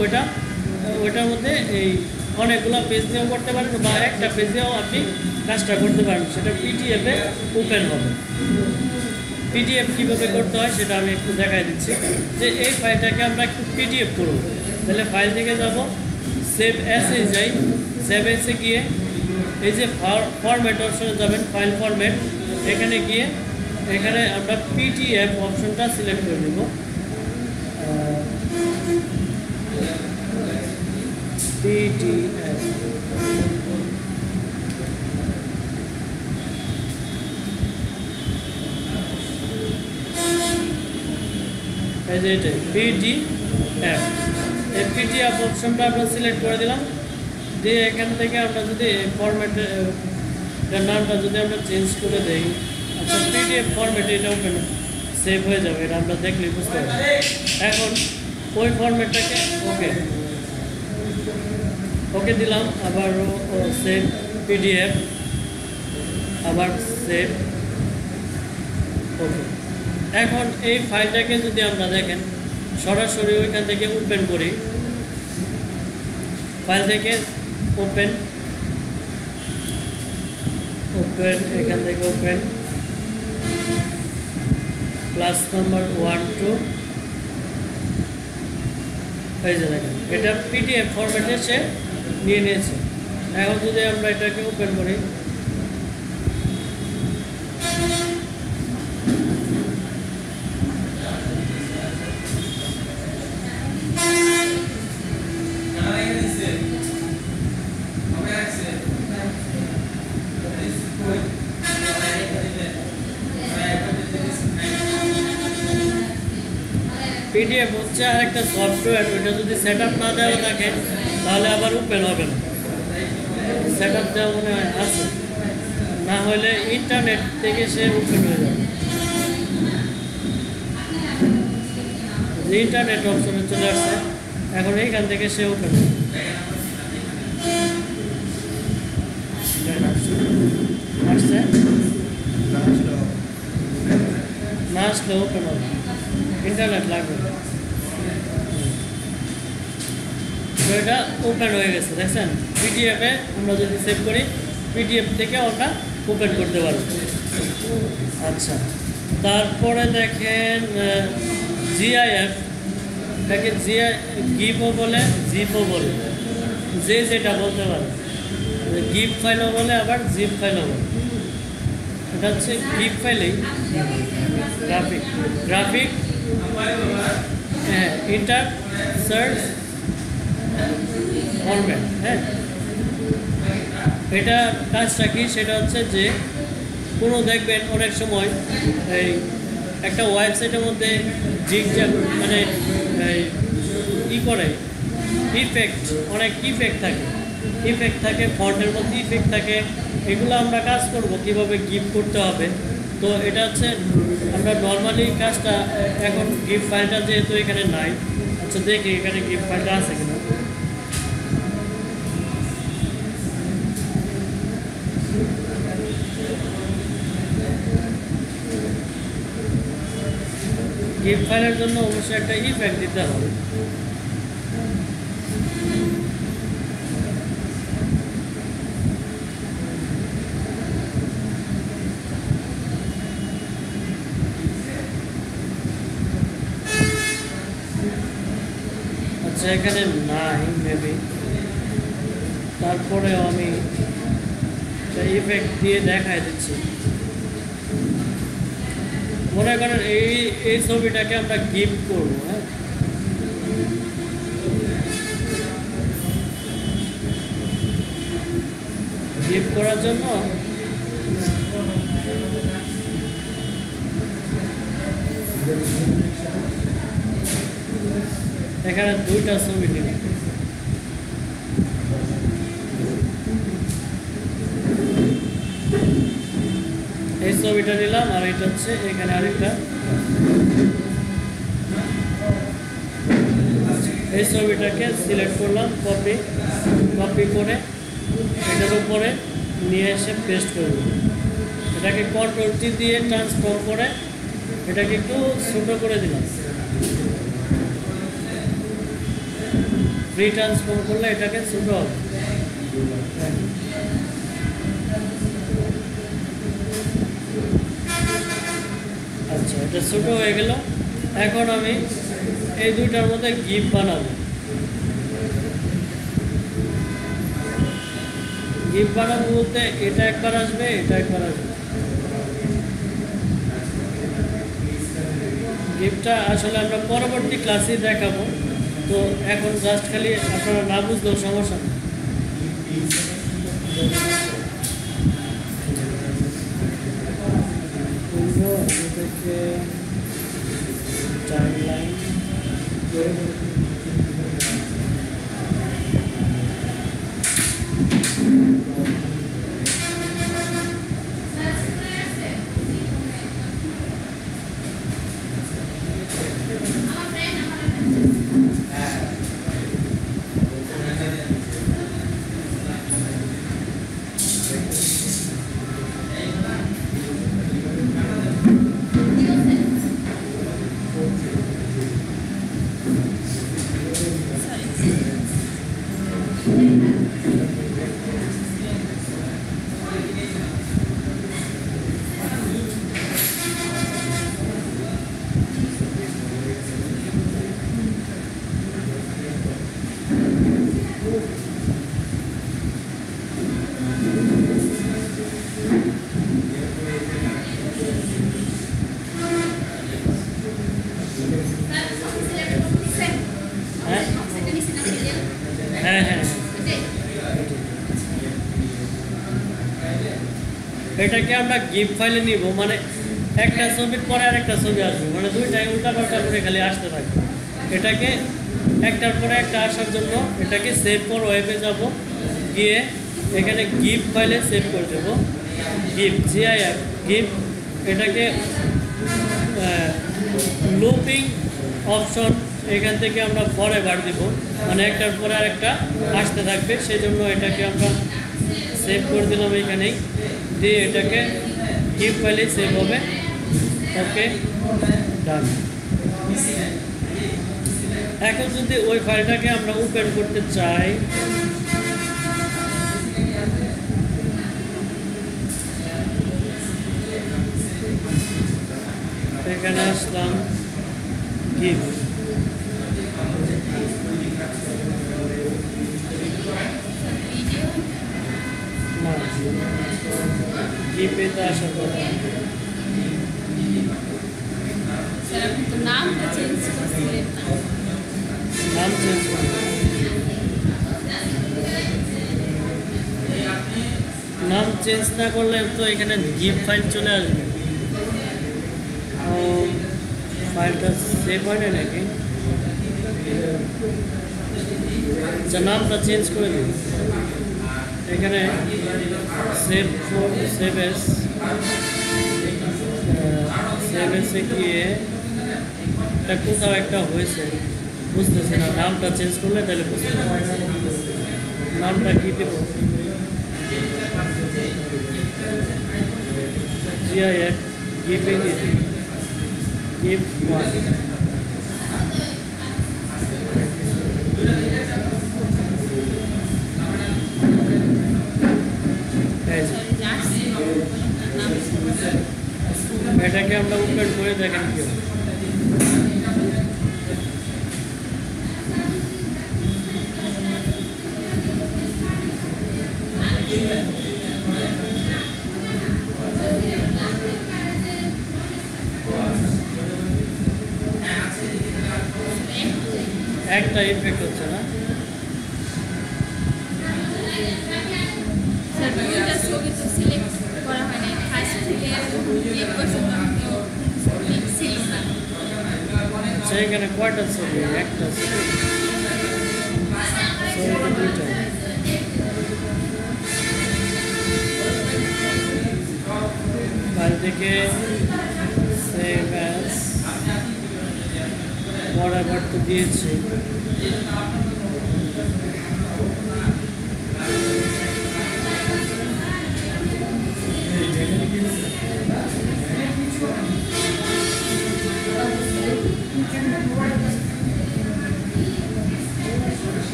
ওইটার মধ্যে এই অনেকগুলো পেজ দিয়েও করতে পারবেন, বা একটা পেজেও আপনি কাজটা করতে পারবেন। সেটা পিডিএফে ওপেন হবে। পিডিএফ কীভাবে করতে হয় সেটা আমি একটু দেখাই দিচ্ছি। যে এই ফাইলটাকে আমরা একটু পিডিএফ করব, তাহলে ফাইল থেকে যাব, সেভ এসে যাই, সেভ এসে গিয়ে এই যে ফরম্যাট অপশনে যাবেন, ফাইল ফরম্যাট, এখানে গিয়ে এখানে আমরা পিডিএফ অপশনটা সিলেক্ট করে দেব। পিডিএফ এই যে এটা পিডিএফ, এই পিডিএফ অপশনটা আমরা সিলেক্ট করে দিলাম। দিয়ে এখান থেকে আমরা যদি ফরম্যাটের নামটা যদি আমরা চেঞ্জ করে দেই, আচ্ছা পিডিএফ ফরম্যাটে এটা ওপেন সেভ হয়ে যাবে, এটা আমরা দেখলে বুঝতে পারবো। এখন ওই ফরম্যাটটাকে ওকে ওকে দিলাম, আবার সেভ পিডিএফ, আবার সেভ ওকে। এখন এই ফাইলটাকে যদি আমরা দেখেন সরাসরি ওইখান থেকে ওপেন করি, ফাইল থেকে ওপেন এখান থেকে ওপেন ক্লাস নাম্বার 1 2, এই যে দেখেন এটা পিডিএফ ফরম্যাটে সে নিয়ে নিয়েছে। এখন যদি আমরা এটাকে ওপেন করি, পিডিএফ হচ্ছে আর একটা সফটওয়্যার, ওইটা যদি সেট আপ না দেওয়া থাকে তাহলে আবার ওপেন হবে না। সেট আপ দেওয়া মনে হয় আছে, না হলে ইন্টারনেট থেকে সে ওপেন হয়ে যাবে। ইন্টারনেট অপশনে চলে আসছে, এখন এইখান থেকে সে ওপেন হবে। আসছে না আসলে ওপেন হবে, ইন্টারনেট লাগবে। তো এটা ওপেন হয়ে গেছে, দেখছেন পিডিএফে আমরা যদি সেভ করি পিডিএফ থেকে ওটা ওপেন করতে পারবো। আচ্ছা, তারপরে দেখেন জিআইএফ, এটাকে গিফও বলে, জিপও বলে, যে যেটা বলতে পারে। গিফ ফাইলও বলে, আবার জিপ ফাইলও বলে। এটা হচ্ছে গিফ ফাইলেই গ্রাফিক হ্যাঁ ইন্টার সার্চ ফরম্যাট। হ্যাঁ, এটা কাজটা কি, সেটা হচ্ছে যে কোনো দেখবেন অনেক সময় এই একটা ওয়েবসাইটের মধ্যে জিগজ্যাগ মানে করে ইফেক্ট, অনেক ইফেক্ট থাকে ফন্টের মধ্যে ইফেক্ট থাকে। এগুলো আমরা কাজ করব কিভাবে গিফট করতে হবে। তো এটা হচ্ছে আমরা নর্মালি কাজটা, এখন গিফট ফাইলটা যেহেতু এখানে নাই, আচ্ছা দেখি এখানে গিফট ফাইলটা আছে কিনা। গিফট ফাইলের জন্য অবশ্যই একটা ইফেক্ট দিতে হবে। আচ্ছা এখানে নাই মেবি, তারপরেও আমি ইফেক্ট দিয়ে দেখাই দিচ্ছি। মনে করেন এই ছবিটাকে আমরা গিফট করবো। হ্যাঁ, গিফট করার জন্য এখানে দুইটা ছবি নিলাম। এই ছবিটা নিলাম, আর এটা হচ্ছে এখানে আরেকটা, এই ছবিটাকে সিলেক্ট করলাম, কপি করে এটার উপরে নিয়ে এসে পেস্ট করব। এটাকে কন্ট্রোল-T দিয়ে ট্রান্সফর্ম করে এটাকে একটু ছোট করে দিলাম। ফ্রি ট্রান্সফর্ম করলে এটাকে ছোট হবে। আচ্ছা, এটা ছোট হয়ে গেল। এখন আমি এই দুইটার মধ্যে গিফট বানাবো। গিফট বানাবো বলতে এটা একবার আসবে, এটা একবার আসবে। গিফটটা আসলে আমরা পরবর্তী ক্লাসে দেখাবো, তো এখন জাস্ট খালি আপনারা না বুঝলেও সমস্যা নেই। টাইমলাইন হ্যাঁ হ্যাঁ, এটাকে আমরা গিফট ফাইলে নিব, মানে একটা ছবির পরে আরেকটা ছবি আসবে, মানে দুইটাই উল্টা পাল্টা করে খালি আসতে থাকবে। এটাকে একটার পরে একটা আসার জন্য এটাকে সেভ ফর ওয়েবে যাব, গিয়ে এখানে গিফট ফাইলে সেভ করে দেব, গিফট GIF গিফট। এটাকে লুপিং অপশন এখান থেকে আমরা ফরএভার দিব, মানে একটার পরে আরেকটা আসতে থাকবে, সেই জন্য এটাকে আমরা সেভ করে দিলাম এখানেই, দিয়ে এটাকে গিফট ফাইলে সেভ হবে। ওকে, ডান। এখন যদি ওই ফাইলটাকে আমরা ওপেন করতে চাই, এখানে আসলাম গিফট, গিফটে আসার কথা নাম চেঞ্জ করছিলেন না? নাম চেঞ্জ করব, নাম চেঞ্জ না করলে তো এখানে গিফট ফাইল চলে আসবে। ফাইলটা সেভ হয় না নাকি? আচ্ছা, নামটা চেঞ্জ করে দিন, এখানে সেভ ফর সেভ এসে গিয়ে এটা কোথাও একটা হয়েছে, বুঝতেছে না। নামটা চেঞ্জ করলে তাহলে বুঝতে পারবে। নামটা কি দেব? GIF গিফটে gift 1। এটাকে আমরা ওপেন করে দেখেন কি হয়। একটা ইফেক্ট হচ্ছে না। দুইটা ছবি তো সিলেক্ট করা হয় নাই, ফার্স্ট থেকে ক্লিক পর্যন্ত ছিল না। আচ্ছা, এখানে কয়টা ছবি? একটা ছবি, ছবিটা দুইটা। ফাইল থেকে সেভ অ্যাজ ফরএভার তো দিয়েছি।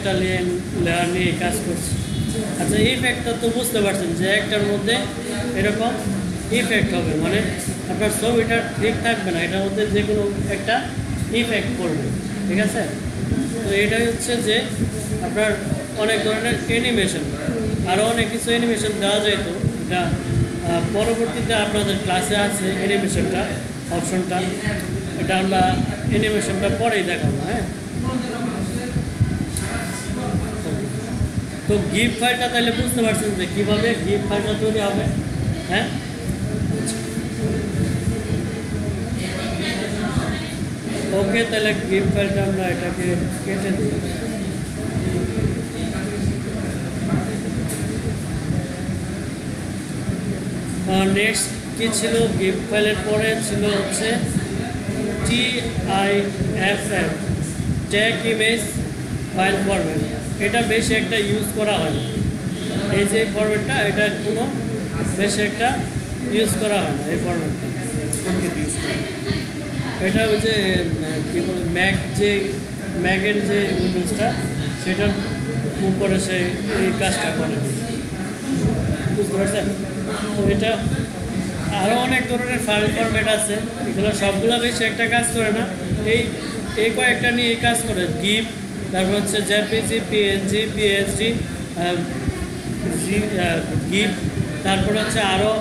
একটা লেয়ার নিয়ে কাজ করছি। আচ্ছা, ইফেক্টটা তো বুঝতে পারছেন যে একটার মধ্যে এরকম ইফেক্ট হবে, মানে আপনার ছবিটা ঠিক থাকবে না, এটার মধ্যে যে কোনো একটা ইফেক্ট পড়বে, ঠিক আছে? তো এটাই হচ্ছে যে আপনার অনেক ধরনের অ্যানিমেশন, আরও অনেক কিছু অ্যানিমেশন দেওয়া যেত, এটা পরবর্তীতে আপনাদের ক্লাসে আছে অ্যানিমেশনটা অপশনটা, এটা আমরা অ্যানিমেশনটা পরেই দেখাবো। হ্যাঁ, তো গিফট ফাইলটা তাহলে বুঝতে পারছেন যে কীভাবে গিফট ফাইলটা তৈরি হবে। হ্যাঁ, ওকে, তাহলে গিফট ফাইলটা আমরা এটাকে কেটে দিই। নেক্সট কি ছিল? গিফট ফাইলের পরে ছিল হচ্ছে TIFF, tag image file format. এটা বেশি একটা ইউজ করা হয় না, এই যে ফরম্যাটটা, এটা কোনো বেশি একটা ইউজ করা হয় না এই ফরম্যাটটা। এটা ওই যে কী বলে ম্যাকের যে উইন্ডোজটা, সেটার উপরে সে এই কাজটা করে, বুঝতে পারছেন? তো এটা আরও অনেক ধরনের ফাইল ফরম্যাট আছে, এগুলো সবগুলো বেশি একটা কাজ করে না, এই কয়েকটা নিয়ে এই কাজ করে। গিফ, তারপর হচ্ছে জেপিজি, পিএনজি, পিএসডি, গিফ, তারপর হচ্ছে আরও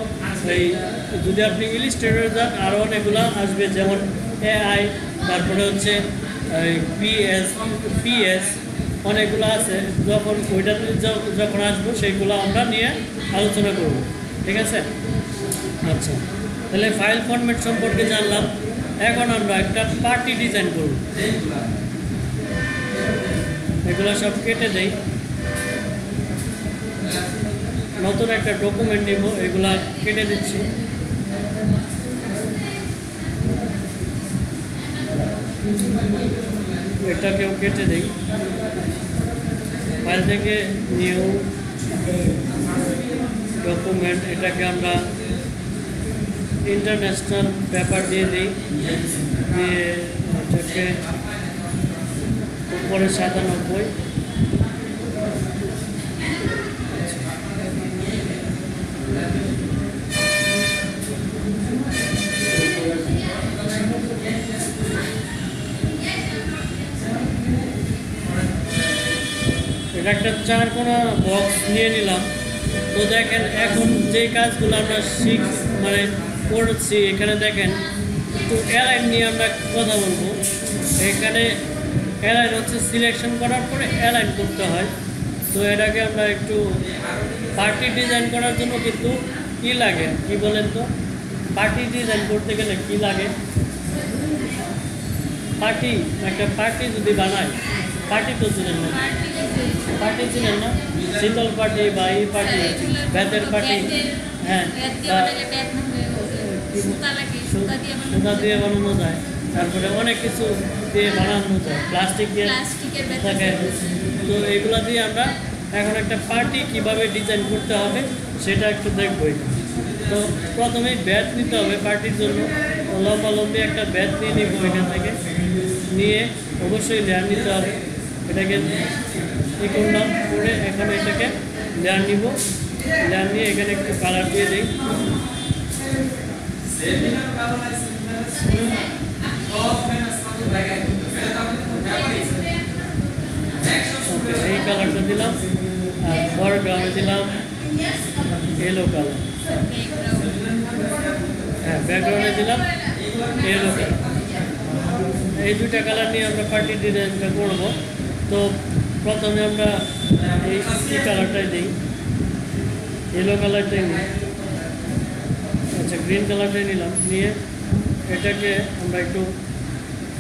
এই যদি আপনি ইলিস্ট্রেটর যান আরও অনেকগুলো আসবে, যেমন AI, তারপরে হচ্ছে পিএস, অনেকগুলো আছে। যখন ওইটাতে যখন আসবো সেইগুলো আমরা নিয়ে আলোচনা করব, ঠিক আছে? আচ্ছা, তাহলে ফাইল ফরম্যাট সম্পর্কে জানলাম। এখন আমরা একটা পার্টি ডিজাইন করব, এগুলো সব কেটে দেই, নতুন একটা ডকুমেন্ট নিব, এগুলা কেটে দিচ্ছি। এটাকেও কেটে দেই, ফাইল থেকে নিউ ডকুমেন্ট, এটাকে আমরা ইন্টারন্যাশনাল পেপার দিয়ে দিই, দিয়ে এটাকে উপরে 97। এটা একটা 4 কোণা বক্স নিয়ে নিলাম। তো দেখেন এখন যে কাজগুলো আমরা মানে করছি, এখানে দেখেন একটু অ্যালাইন নিয়ে আমরা কথা বলবো। এখানে অ্যালাইন হচ্ছে সিলেকশন করার পরে অ্যালাইন করতে হয়। তো এটাকে আমরা একটু পার্টি ডিজাইন করার জন্য কিন্তু কী লাগে, কি বলেন তো? পার্টি ডিজাইন করতে গেলে কি লাগে? একটা পার্টি যদি বানায়, পার্টি তো চিনেন না, পার্টি চিনেন না, শীতল পার্টি বা এই পার্টি, বেতের পার্টি, হ্যাঁ, সুতা দিয়ে বানানো যায়, তারপরে অনেক কিছু দিয়ে বানানো যায়, প্লাস্টিক দিয়ে থাকে। তো এগুলো দিয়ে আমরা এখন একটা পার্টি কিভাবে ডিজাইন করতে হবে সেটা একটু দেখবই। তো প্রথমেই ব্যাট নিতে হবে পার্টির জন্য, লম্বালম্বি একটা ব্যাট নিয়ে নিব, এখান থেকে নিয়ে অবশ্যই লেয়ার নিতে হবে। এটাকে ই করলাম, করে এখানে এটাকে লেয়ার নিব, লেয়ার নিয়ে এখানে একটু কালার দিয়ে দিই। এই কালারটা দিলাম, আর ফরগ্রাউন্ডে দিলাম ইয়েলো কালার, হ্যাঁ, ব্যাকগ্রাউন্ডে দিলাম ইয়েলো কালার। এই দুইটা কালার নিয়ে আমরা পার্টি ডিজাইনটা করবো। তো প্রথমে আমরা এই কালারটাই দিই, ইয়েলো কালারটাই নিই, আচ্ছা গ্রিন কালারটাই নিলাম, নিয়ে এটাকে আমরা একটু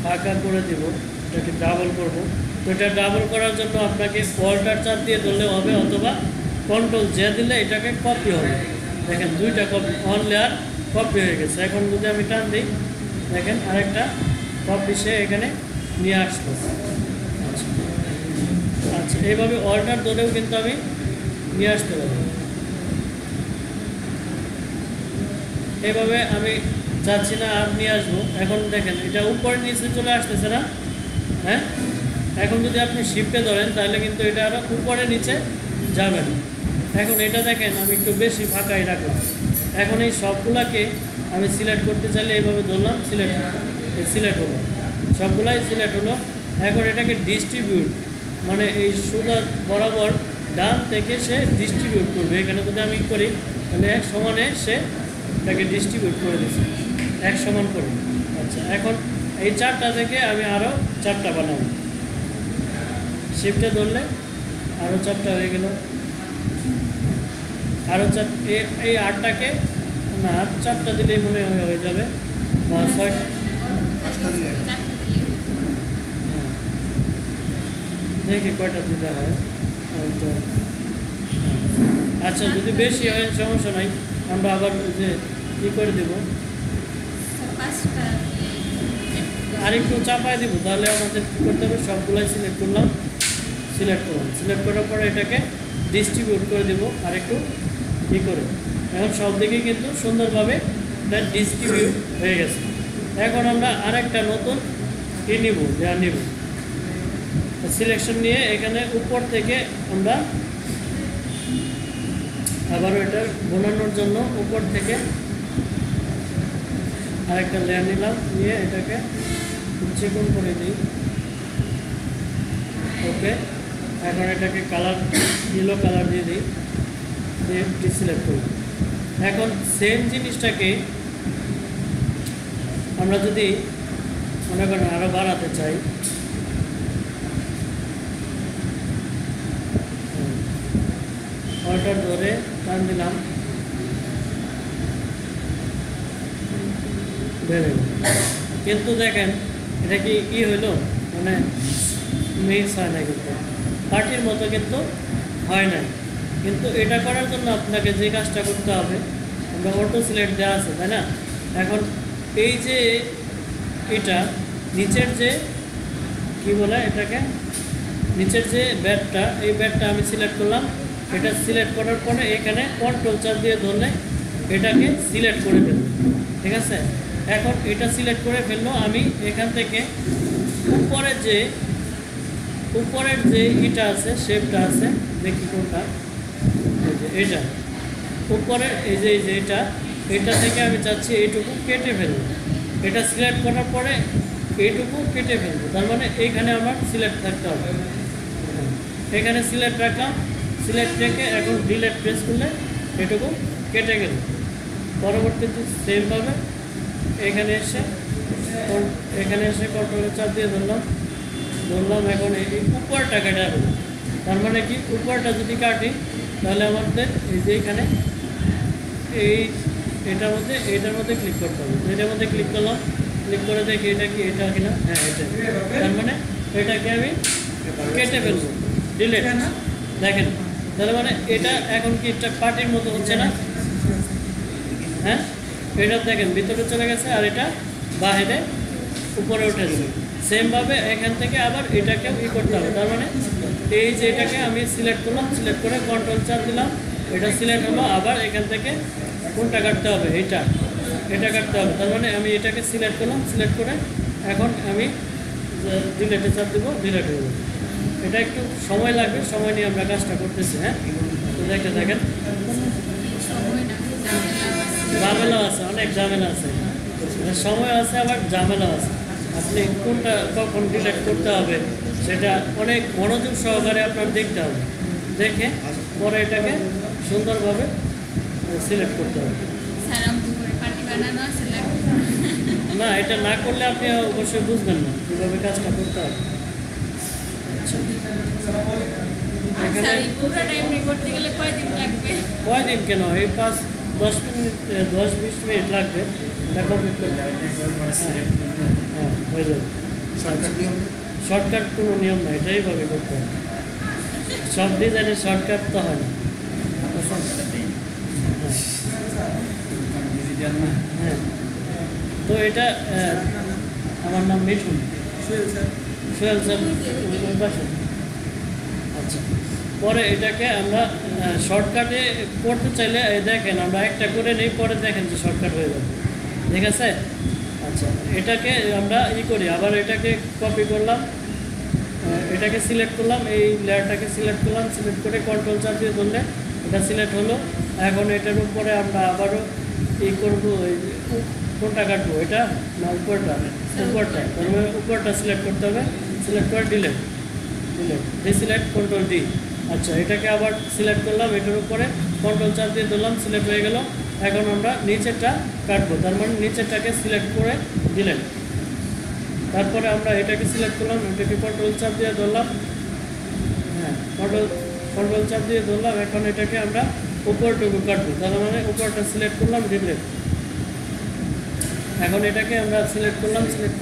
ফাঁকা করে দেব, এটাকে ডাবল করব। তো এটা ডাবল করার জন্য আপনাকে অল্টার চাপ দিয়ে ধরলে হবে, অথবা কন্ট্রোল জে দিলে এটাকে কপি হবে। দেখেন দুইটা কপি, অন লেয়ার কপি হয়ে গেছে। এখন যদি আমি টান দিই, দেখেন আরেকটা কপি সে এখানে নিয়ে আসলো। আচ্ছা, এইভাবে অল্টার ধরেও কিন্তু আমি নিয়ে আসতে পারি। এইভাবে আমি চাচ্ছি না আর নিয়ে আসবো। এখন দেখেন এটা উপরে নিচে চলে আসতেছে না, হ্যাঁ, এখন যদি আপনি শিফটে ধরেন তাহলে কিন্তু এটা আরও উপরে নিচে যাবে না। এখন এটা দেখেন আমি একটু বেশি ফাঁকাই রাখলাম। এখন এই সবগুলাকে আমি সিলেক্ট করতে চাইলে এইভাবে ধরলাম, সিলেক্ট হলো, সবগুলাই সিলেক্ট হলো। এখন এটাকে ডিস্ট্রিবিউট মানে এই সোজা বরাবর ডান থেকে সে ডিস্ট্রিবিউট করবে। এখানে যদি আমি করি তাহলে এক সমানে সে এটাকে ডিস্ট্রিবিউট করে দিচ্ছে এক সমান করে। আচ্ছা, এখন এই 4টা থেকে আমি আরও 4টা বানাবো। শিফটে ধরলে আরও 4টা হয়ে গেল, আরও 4, এই 8টাকে না 4টা দিলেই মনে হয় হয়ে যাবে, বা 6। দেখি কয়টা দিতে হয়। তো আচ্ছা, যদি বেশি হয় সমস্যা নাই, আমরা আবার যে কী করে দেবো, আর একটু চাপায় দেবো। তাহলে আমাদের কী করতে হবে, সবগুলাই সিলেক্ট করলাম, সিলেক্ট করার পরে এটাকে ডিস্ট্রিবিউট করে দেবো আর একটু ই করে। এখন সব দিকে কিন্তু সুন্দরভাবে ডিস্ট্রিবিউট হয়ে গেছে। এখন আমরা আরেকটা নতুন ই নিব, যা নিব সিলেকশন নিয়ে এখানে উপর থেকে আমরা আবারও এটা বানানোর জন্য উপর থেকে আরেকটা লেয়ার নিলাম, নিয়ে এটাকে চিকন করে দিই। ওকে, এখন এটাকে কালার ইয়েলো কালার দিয়ে দিই, দিয়ে সিলেক্ট করি। এখন সেম জিনিসটাকে আমরা যদি মনে করেন আরও বাড়াতে চাই, অল্টার ধরে টান দিলাম, বেড়ে। কিন্তু দেখেন এটা কি হইলো, মানে মিক্স হয় না, কিন্তু পার্টির মতো কিন্তু হয় না। কিন্তু এটা করার জন্য আপনাকে যে কাজটা করতে হবে, আমরা অটো সিলেক্ট দেওয়া আছে তাই না। এখন এই যে এটা নিচের যে কি বলে এটাকে, নিচের যে ব্যাটটা, এই ব্যাটটা আমি সিলেক্ট করলাম। এটা সিলেক্ট করার পরে এখানে কন্ট্রোল 4 দিয়ে ধরলে এটাকে সিলেক্ট করে দেব, ঠিক আছে। এখন এটা সিলেক্ট করে ফেললো। আমি এখান থেকে উপরের যে ইটা আছে, শেপটা আছে, দেখি কোনটা, এটা উপরের এই যে এটা থেকে আমি চাচ্ছি এইটুকু কেটে ফেলবো। এটা সিলেক্ট করার পরে এইটুকু কেটে ফেলবো, তার মানে এইখানে আমার সিলেক্ট থাকতে হবে। এখানে সিলেক্ট রাখলাম, সিলেক্ট রেখে এখন ডিলেট প্রেস করলে এটুকু কেটে গেল। পরবর্তীতে সেমভাবে এখানে এসে কন্ট্রোলের 4 দিয়ে ধরলাম। এখন এই উপরটা কেটে হলো, তার মানে কি উপরটা যদি কাটি তাহলে আমাদের এই যে এখানে এইটার মধ্যে ক্লিক করতে হবে। এটার মধ্যে ক্লিক করলাম, ক্লিক করে দেখি এটা কিনা, হ্যাঁ এটা। তার মানে এটাকে আমি কেটে ফেলবো, ডিলেট। দেখেন তার মানে এটা এখন কি একটা পার্টির মতো হচ্ছে না, হ্যাঁ। এটা দেখেন ভিতরে চলে গেছে, আর এটা বাইরে উপরে উঠে যাবে। সেমভাবে এখান থেকে আবার এটাকেও করতে হবে। তার মানে এই যে এটাকে আমি সিলেক্ট করলাম, সিলেক্ট করে কন্ট্রোল 4 দিলাম, এটা সিলেক্ট হলো। আবার এখান থেকে কোনটা কাটতে হবে, এটা কাটতে হবে। তার মানে আমি এটাকে সিলেক্ট করলাম, সিলেক্ট করে এখন আমি ডিলেটে 4 দেবো, ডিলেট হয়ে যাবে। এটা একটু সময় লাগবে, সময় নিয়ে আমরা কাজটা করতেছি, হ্যাঁ। তো দেখেন ঝামেলা আছে, অনেক ঝামেলা আছে, সময় আছে আবার ঝামেলা আছে। আপনি কোনটা কখন ডিলেট করতে হবে সেটা অনেক মনোযোগ সহকারে আপনার দেখতে হবে, দেখে পরে এটাকে সুন্দরভাবে সিলেক্ট করতে হবে। না, এটা না করলে আপনি অবশ্যই বুঝবেন না কীভাবে কাজটা করতে হবে। কয়দিন কেন, এই 5-10 মিনিট, 10-20 মিনিট লাগবে এটা কমপ্লিট করতে। হ্যাঁ, হয়ে যাবে। শর্টকাট কোনো নিয়ম নাই, এটাইভাবে করতে হবে। সব ডিজাইনের শর্টকাট তো হয় না। হ্যাঁ, তো এটা আমার নাম মিঠুন, সোহেল স্যার। আচ্ছা, পরে এটাকে আমরা শর্টকাটে করতে চাইলে দেখেন আমরা একটা করে নিই, পরে দেখেন যে শর্টকাট হয়ে যাবে, ঠিক আছে। আচ্ছা, এটাকে আমরা করি, আবার এটাকে কপি করলাম, এটাকে সিলেক্ট করলাম, এই লেয়ারটাকে সিলেক্ট করলাম, সিলেক্ট করে কন্ট্রোল চাপ দিয়ে ধরলে এটা সিলেক্ট হলো। এখন এটার উপরে আমরা আবারও এই করবো, এই যে কোনটা কাটবো, এটা না উপরটা? উপরটা, তার মানে উপরটা সিলেক্ট করতে হবে। সিলেক্ট করে ডিলেট, ডিসিলেক্ট, কন্ট্রোল ডি। আচ্ছা, এটাকে আবার সিলেক্ট করলাম, এটার উপরে কন্ট্রোল চাপ দিয়ে ধরলাম, সিলেক্ট হয়ে গেল। এখন আমরা নিচেরটা কাটবো, তার মানে নিচেরটাকে সিলেক্ট করে দিলেন। তারপরে আমরা এটাকে সিলেক্ট করলাম, এটাকে কন্ট্রোল চাপ দিয়ে ধরলাম, হ্যাঁ কন্ট্রোল চাপ দিয়ে ধরলাম। এখন এটাকে আমরা উপরটুকু কাটবো, তার মানে উপরটা সিলেক্ট করলাম, ডিলেট। এখন এটাকে আমরা সিলেক্ট করলাম, সিলেক্ট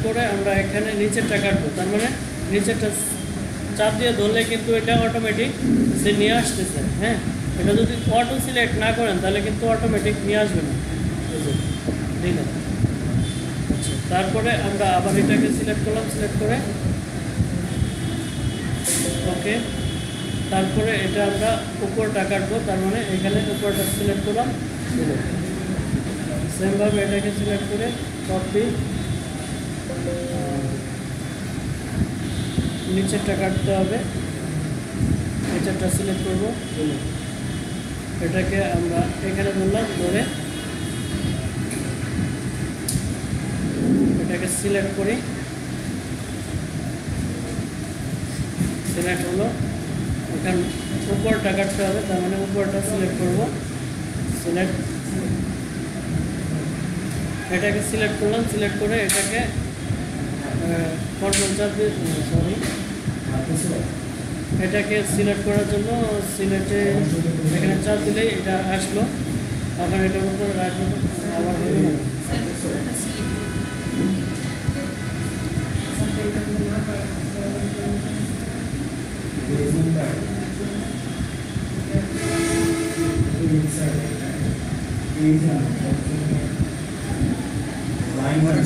করে আমরা এখানে নিচেরটা কাটবো, তার মানে নিচেরটা চাপ দিয়ে ধরলে কিন্তু এটা অটোমেটিক সে নিয়ে আসতেছে। হ্যাঁ, এটা যদি অটো সিলেক্ট না করেন তাহলে কিন্তু অটোমেটিক নিয়ে আসবে না, দিলেন। আচ্ছা, তারপরে আমরা আবার এটাকে সিলেক্ট করলাম, সিলেক্ট করে ওকে। তারপরে এটা আমরা উপরটা কাটবো, তার মানে এখানে উপরটা সিলেক্ট করলাম, দিলেন। সেমভাবে এটাকে সিলেক্ট করে কপি, নিচেরটা কাটতে হবে, নিচেরটা সিলেক্ট করবো, এটাকে আমরা এখানে ধরলাম, ধরে এটাকে সিলেক্ট করি, সিলেক্ট হলো। এখানে উপরটা কাটতে হবে, তার মানে উপরটা সিলেক্ট করবো, সিলেক্ট, এটাকে সিলেক্ট করলাম, সিলেক্ট করে এটাকে কন্ট্রোল চাপ দিয়ে, সরি, এটাকে সিলেক্ট করার জন্য সিলেক্টে এখানে চাপ দিলেই এটা আসলো। এখন এটার উপরে রাখবো, আবার হয়ে গেল।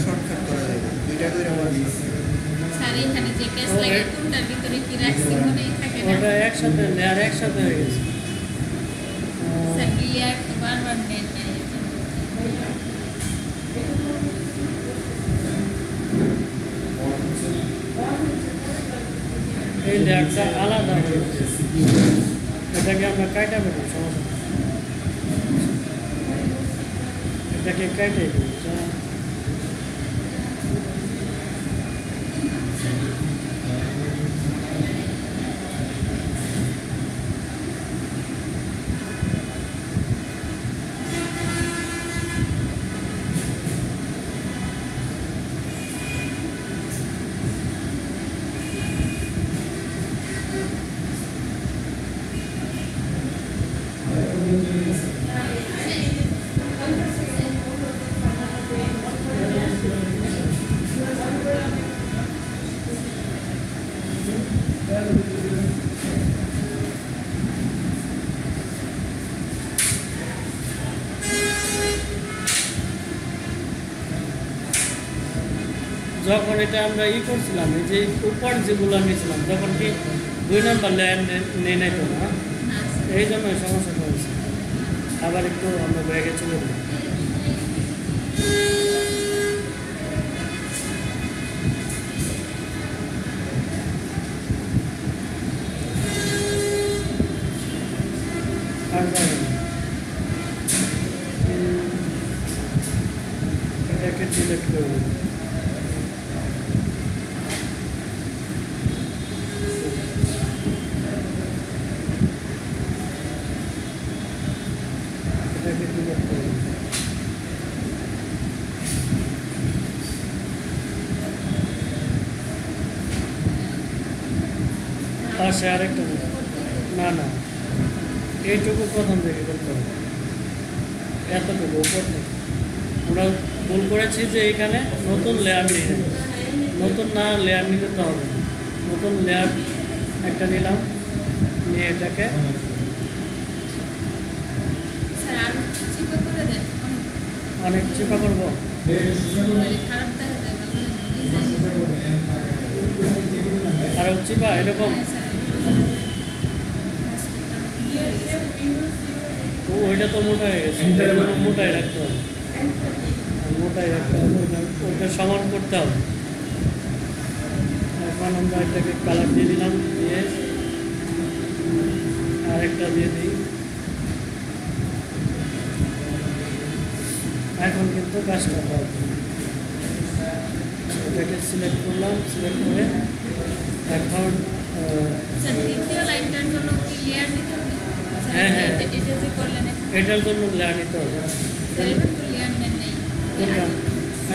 শর্টকাট করা যায়, দুইটা করে আমার স্যার এখানে যে কেস লাগে কোনটার ভিতরে কি রাখছি মনেই থাকে না। ওটা একসাথে, লেয়ার একসাথে হয়ে গেছে। স্যার ক্লিয়ার তো বারবার নেন না। এই লেয়ারটা আলাদা হয়ে গেছে, এটাকে আমরা কাটা দেবো, সমস্যা নেই। এটাকে কাটে দেবো। যখন এটা আমরা করছিলাম, এই যে উপর যেগুলো নিয়েছিলাম, তখন কি 2 নম্বর লেয়ার নিয়ে নেই তো না, এই জন্য সমস্যাটা হয়েছে। আবার একটু আমরা ব্যাগে চলে যাবো। এটাকে সিলেক্ট করবো, এটাকে সিলেক্ট করবো। পাশে আরেকটা না না, এইটুকু প্রথম থেকে করতে হবে, এতটুকু উপর থেকে। আমরা ভুল করেছি যে এখানে নতুন লেয়ার নিয়ে, নতুন না লেয়ার নিতে তো হবে, নতুন লেয়ার একটা নিলাম, নিয়ে এটাকে স্যার আর চিপা করে দেন, অনেক চিপা করবো। খারাপ দেখা যায় আর চিপা এরকম ওইটা তো মোটা হয়ে গেছে, মোটাই রাখতে হবে। মোটাই একটা ওইটা সমান করতে হবে। এখন আমরা এটাকে কালার দিয়ে দিলাম, দিয়ে আরেকটা দিয়ে দিই। এখন কিন্তু কাজটা হবে, এটাকে সিলেক্ট করলাম, সিলেক্ট করে এখন স্যার দ্বিতীয় লাইনটার জন্য কি লেয়ার দিতে হবে? হ্যাঁ, হ্যাঁ। এটা যে করলেন এটার জন্য লেয়ার নিতে হবে। স্যার এবার তো লেয়ার নেন নেই।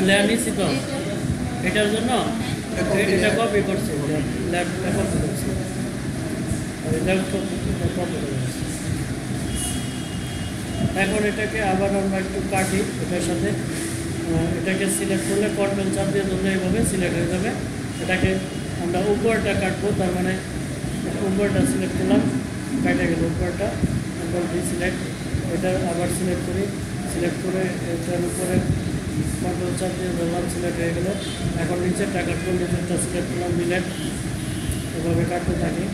লেয়ার নিচ্ছি তো এটার জন্য, এটা কপি করছে, লেয়ারটা কপি করছে, এটা কপি করছে। এখন এটাকে আবার আমরা একটু কাটি এটার সাথে। এটাকে সিলেক্ট করলে কন্ট্রোল চাপ দিয়ে ধরলে এইভাবে সিলেক্ট হয়ে যাবে। এটাকে আমরা উপরটা কাটবো, তার মানে উপরটা সিলেক্ট করলাম, কাটে গেল উপরটা, উপর দিয়ে সিলেক্ট, এটা আবার সিলেক্ট করি, সিলেক্ট করে এটার উপরে কন্ট্রোল চাপ দিয়ে ধরলাম, সিলেক্ট হয়ে গেল। এখন নিচেরটা কাটবো, নিচেরটা সিলেক্ট করলাম, ডিলেট, এভাবে কাটতে থাকি।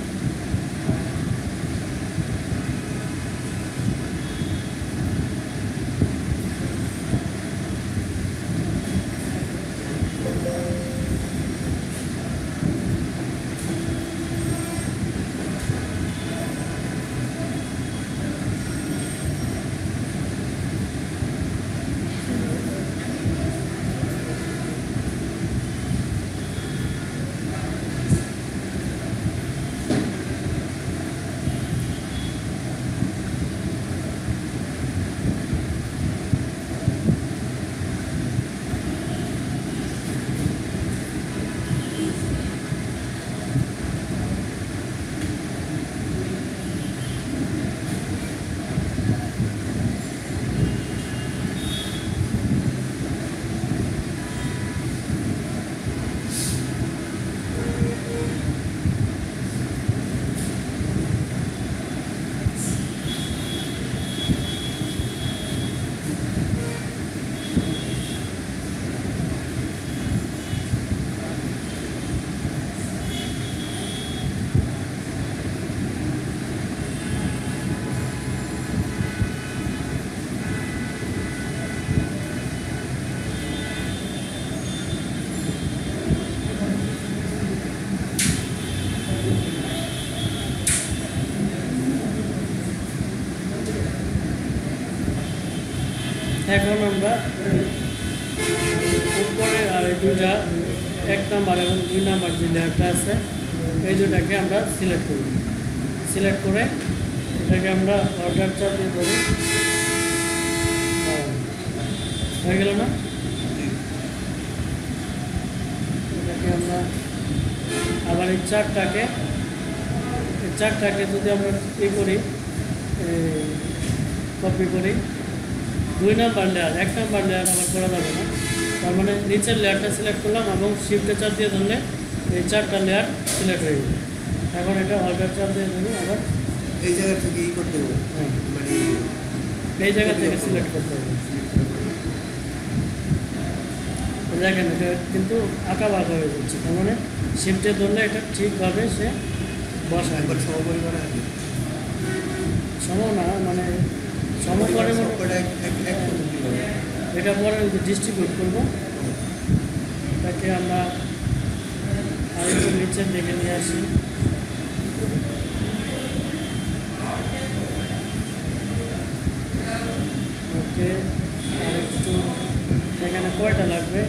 এখন আমরা উপরে আর এই দুইটা 1 নাম্বার এবং 2 নাম্বার যে লেয়ারটা আছে এই দুটাকে আমরা সিলেক্ট করি। সিলেক্ট করে এটাকে আমরা অর্ডার চাপ দিয়ে ধরি, হয়ে গেল না? এটাকে আমরা আবার এই চারটাকে যদি আমরা করি, কপি করি, 2 নাম্বার লেয়ার 1 নাম্বার লেয়ার আবার করা যাবে না। তার মানে নিচের লেয়ারটা সিলেক্ট করলাম এবং শিফটে চাপ দিয়ে ধরলে এই 4টা লেয়ার সিলেক্ট হয়ে গেল। এখন এটা অর্ডার চাপ দিয়ে ধরি, আবার এই জায়গা থেকে ই করতে হবে, হ্যাঁ মানে এই জায়গা থেকে সিলেক্ট করতে হবে। দেখেন এটা কিন্তু আঁকা বাঁকা হয়ে যাচ্ছে, তার মানে শিফটে ধরলে এটা ঠিকভাবে সে বসায়। একবার সমপরিমাণে আসবে, সম না, মানে সম করে সবকটা এক পদ্ধতি হবে। এটা পরে ডিস্ট্রিবিউট করবো। এটাকে আমরা আরেকটু নিচের দিকে নিয়ে আসি। ওকে, আরেকটু এখানে কয়টা লাগবে?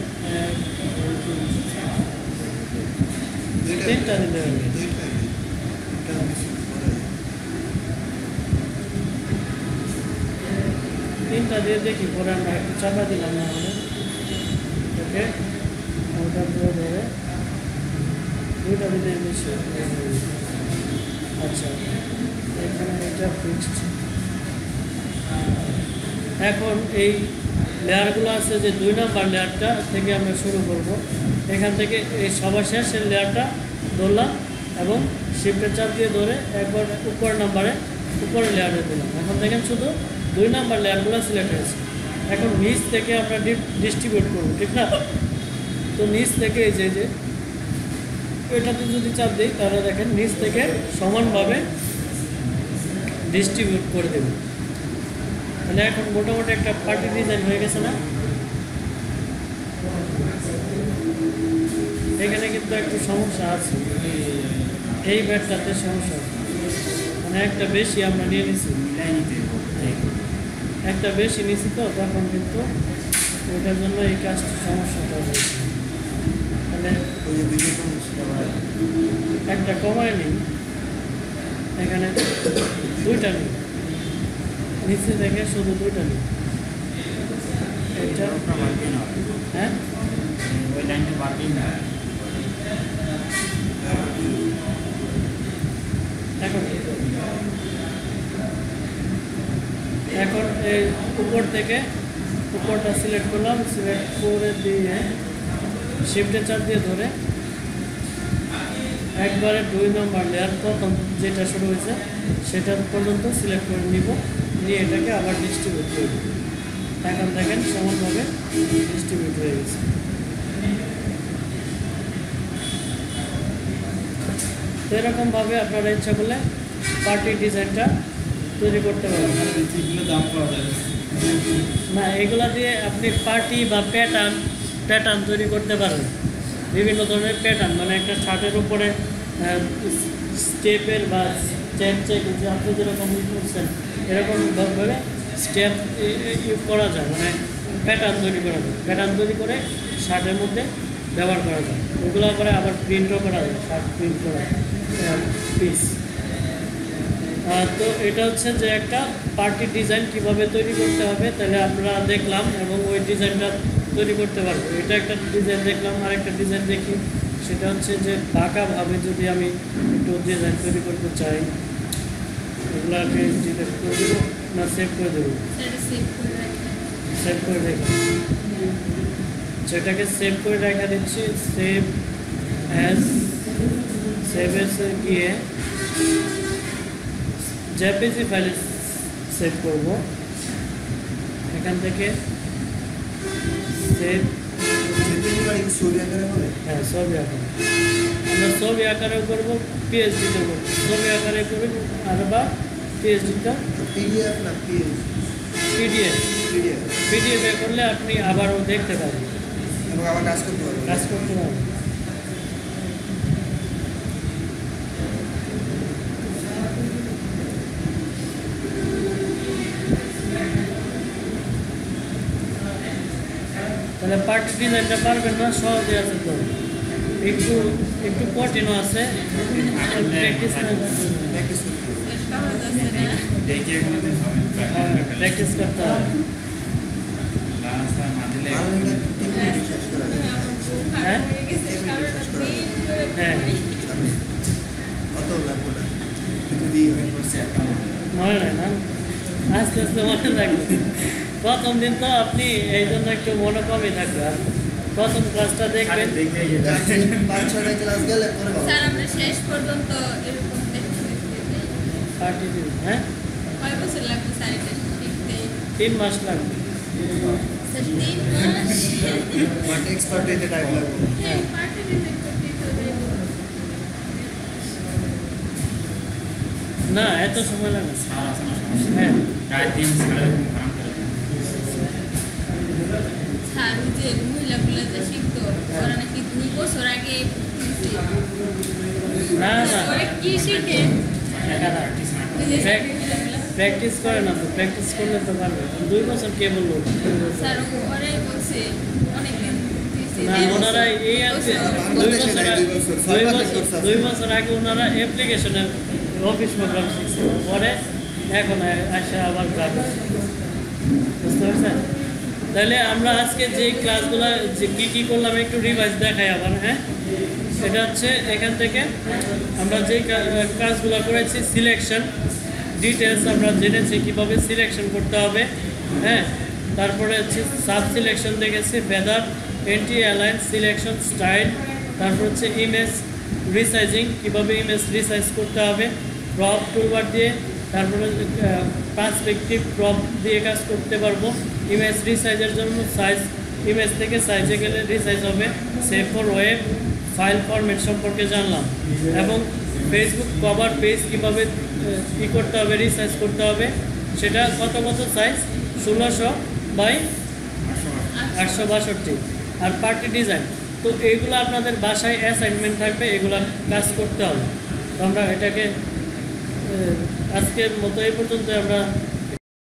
3টা দিলে হবে। তিনটা দিয়ে দেখি, পরে আমরা একটু চাপা দিলাম না হলে ওকে, ওটা ধরে ধরে 2টা দিলে বেশি। আচ্ছা, এখানে এটা ফিক্সড। এখন এই লেয়ারগুলো আছে যে 2 নাম্বার লেয়ারটা থেকে আমরা শুরু করব। এখান থেকে এই সবার শেষের লেয়ারটা ধরলাম এবং শিফটের চাপ দিয়ে ধরে একবার উপরের লেয়ারে দিলাম। এখন দেখেন শুধু 2 নাম্বার লেয়ারগুলো সিলেক্ট হয়েছে। এখন নিচ থেকে আমরা ডিস্ট্রিবিউট করব, ঠিক না? তো নিচ থেকে এই যে এটাতে যদি চাপ দিই তাহলে দেখেন নিচ থেকে সমানভাবে ডিস্ট্রিবিউট করে দেব। তাহলে এখন মোটামুটি একটা পার্টি ডিজাইন হয়ে গেছে না? এখানে কিন্তু একটু সমস্যা আছে, এই ব্যাটটাতে সমস্যা আছে, মানে একটা বেশি আমরা নিয়ে নিছি, একটা বেশি নিছি তো তখন কিন্তু ওইটার জন্য এই কাজটা সমস্যাটা হয়েছে। তাহলে ওই যে দুইটা সমস্যা হয়। একটা কমায় নিই, এখানে দুইটা নিই, নিচে থেকে শুধু দুইটা নিই, এটা হ্যাঁ ওই লাইনটা বাড়বেই না। এখন এখন এই উপর থেকে উপরটা সিলেক্ট করলাম, সিলেক্ট করে দিয়ে শিফটের চাপ দিয়ে ধরে একবারে 2 নম্বর লেয়ার প্রথম যেটা শুরু হয়েছে সেটা পর্যন্ত সিলেক্ট করে নিব, নিয়ে এটাকে আবার ডিস্ট্রিবিউট করব। এখন দেখেন সমানভাবে ডিস্ট্রিবিউট হয়ে গেছে। তো এরকমভাবে আপনারা ইচ্ছা করলে পার্টি ডিজাইনটা তৈরি করতে পারবেন। এগুলো দাম পাওয়া যায় না, এগুলা দিয়ে আপনি পার্টি বা প্যাটার্ন তৈরি করতে পারেন, বিভিন্ন ধরনের প্যাটার্ন, মানে একটা শার্টের উপরে স্টেপের বা চেক যে আপনি যেরকম ইউজ করছেন এরকমভাবে স্টেপ করা যায়, মানে প্যাটার্ন তৈরি করা যায়, প্যাটার্ন তৈরি করে শার্টের মধ্যে ব্যবহার করা যায়। ওগুলো করে আবার প্রিন্টও করা যায়, শার্ট প্রিন্ট করা পিস। তো এটা হচ্ছে যে একটা পার্টি ডিজাইন কিভাবে তৈরি করতে হবে, তাহলে আমরা দেখলাম এবং ওই ডিজাইনটা তৈরি করতে পারবো। এটা একটা ডিজাইন দেখলাম, আরেকটা ডিজাইন দেখি, সেটা হচ্ছে যে বাঁকাভাবে যদি আমি একটু ডিজাইন তৈরি করতে চাই, এগুলাকে ডিলেট করে দেবো না সেভ করে দেবো, সেটা সেভ করে রাখবেন। সেভ করে রেখে সেটাকে সেভ করে রেখে দিচ্ছি। সেভ এসে গিয়ে জেপিজি ফাইলে সেভ করব, এখান থেকে সেভ, ছবি আকারে হবে। হ্যাঁ ছবি আকারে, আমরা ছবি আকারেও করবো, পিএইচডিতে করবো, ছবি আকারে করবো আর বা পিএইচডিটা পিডিএফ না পিডিএফ পিডিএফ পিডিএফে করলে আপনি আবারও দেখতে পাবেন, এবং আবার কাজ করতে পারবো। কাজ করতে পারবেন। তাহলে পার্টি ডিজাইনটা পারবেন না, সহজে আছে তো, একটু একটু কঠিনও আছে, প্র্যাকটিস প্র্যাকটিস করতে হবে। সহজ আছে না? দেখে এগুলো প্র্যাকটিস করতে হবে। রাস্তা না দিলে ভালো একটা 3 মিনিট শেষ করা যায়। হ্যাঁ? হয়ে গেছে, কারোটা print করে হ্যাঁ অত লাগবে না, একটু দিয়ে হয়। করছে একটা মনে হয় না, আস্তে আস্তে মনে থাকবে। প্রথম দিন তো আপনি এই জন্য একটু মনে কমই থাকবে, আর প্রথম ক্লাসটা দেখবেন। দেখে 5-6টা ক্লাস গেলে পরে ভালো। স্যার আমরা শেষ পর্যন্ত এরকম দেখতে দেখতে পার্টি দিন, হ্যাঁ কয় বছর লাগবে স্যার এটা শিখতে? 3 মাস লাগবে। স্যার 3 মাস? বাট এক্সপার্ট হইতে টাইম লাগবে। হ্যাঁ, পার্টি ডিজাইন করতে তো যাইবো। না এত সময় লাগবে। সারা আছে না সমস্যা হ্যাঁ প্রায় 3 সাড়ে 3 কাম করে স্যার ওই যে মহিলাগুলো যে শিখতো ওরা নাকি 2 বছর আগে শিখছে। না না ওরা কি শিখে? প্র্যাকটিস না ওই যে Prac- মহিলাগুলো। প্র্যাকটিস করে না তো, প্র্যাকটিস করলে তো পারবে। 2 বছর কে বললো? স্যার ওরাই বলছে অনেকদিন দিয়েছে। না ওনারা এই বছর। 2 বছর বাংলাদেশে নাই 2 বছর, 2 বছর আগে ওনারা অ্যাপ্লিকেশনের অফিস প্রোগ্রাম শিখছে, পরে এখন আসে আবার গ্রাফিক্স। বুঝতে পারছেন? তাহলে আমরা আজকে যে ক্লাসগুলো যে কী করলাম একটু রিভাইজ দেখাই আবার। হ্যাঁ এটা হচ্ছে এখান থেকে আমরা যে কাজগুলো করেছি, সিলেকশন ডিটেলস আমরা জেনেছি কীভাবে সিলেকশন করতে হবে। হ্যাঁ তারপরে হচ্ছে সাব সিলেকশন দেখেছি, feather, anti align, selection, style, তারপর হচ্ছে ইমেজ রিসাইজিং, কীভাবে ইমেজ রিসাইজ করতে হবে, ক্রপ টুলবার দিয়ে, তারপরে পার্সপেক্টিভ ক্রপ দিয়ে কাজ করতে পারবো। ইমেজ রিসাইজের জন্য সাইজ, ইমেজ থেকে সাইজে গেলে রিসাইজ হবে। Save for web file format সম্পর্কে জানলাম, এবং ফেসবুক কভার পেজ কীভাবে কী করতে হবে, রিসাইজ করতে হবে, সেটা কত সাইজ 1600 বাই 862। আর পার্টি ডিজাইন। তো এইগুলো আপনাদের বাসায় অ্যাসাইনমেন্ট থাকবে, এগুলো কাজ করতে হবে। তো আমরা এটাকে আজকের মতো এই পর্যন্ত আমরা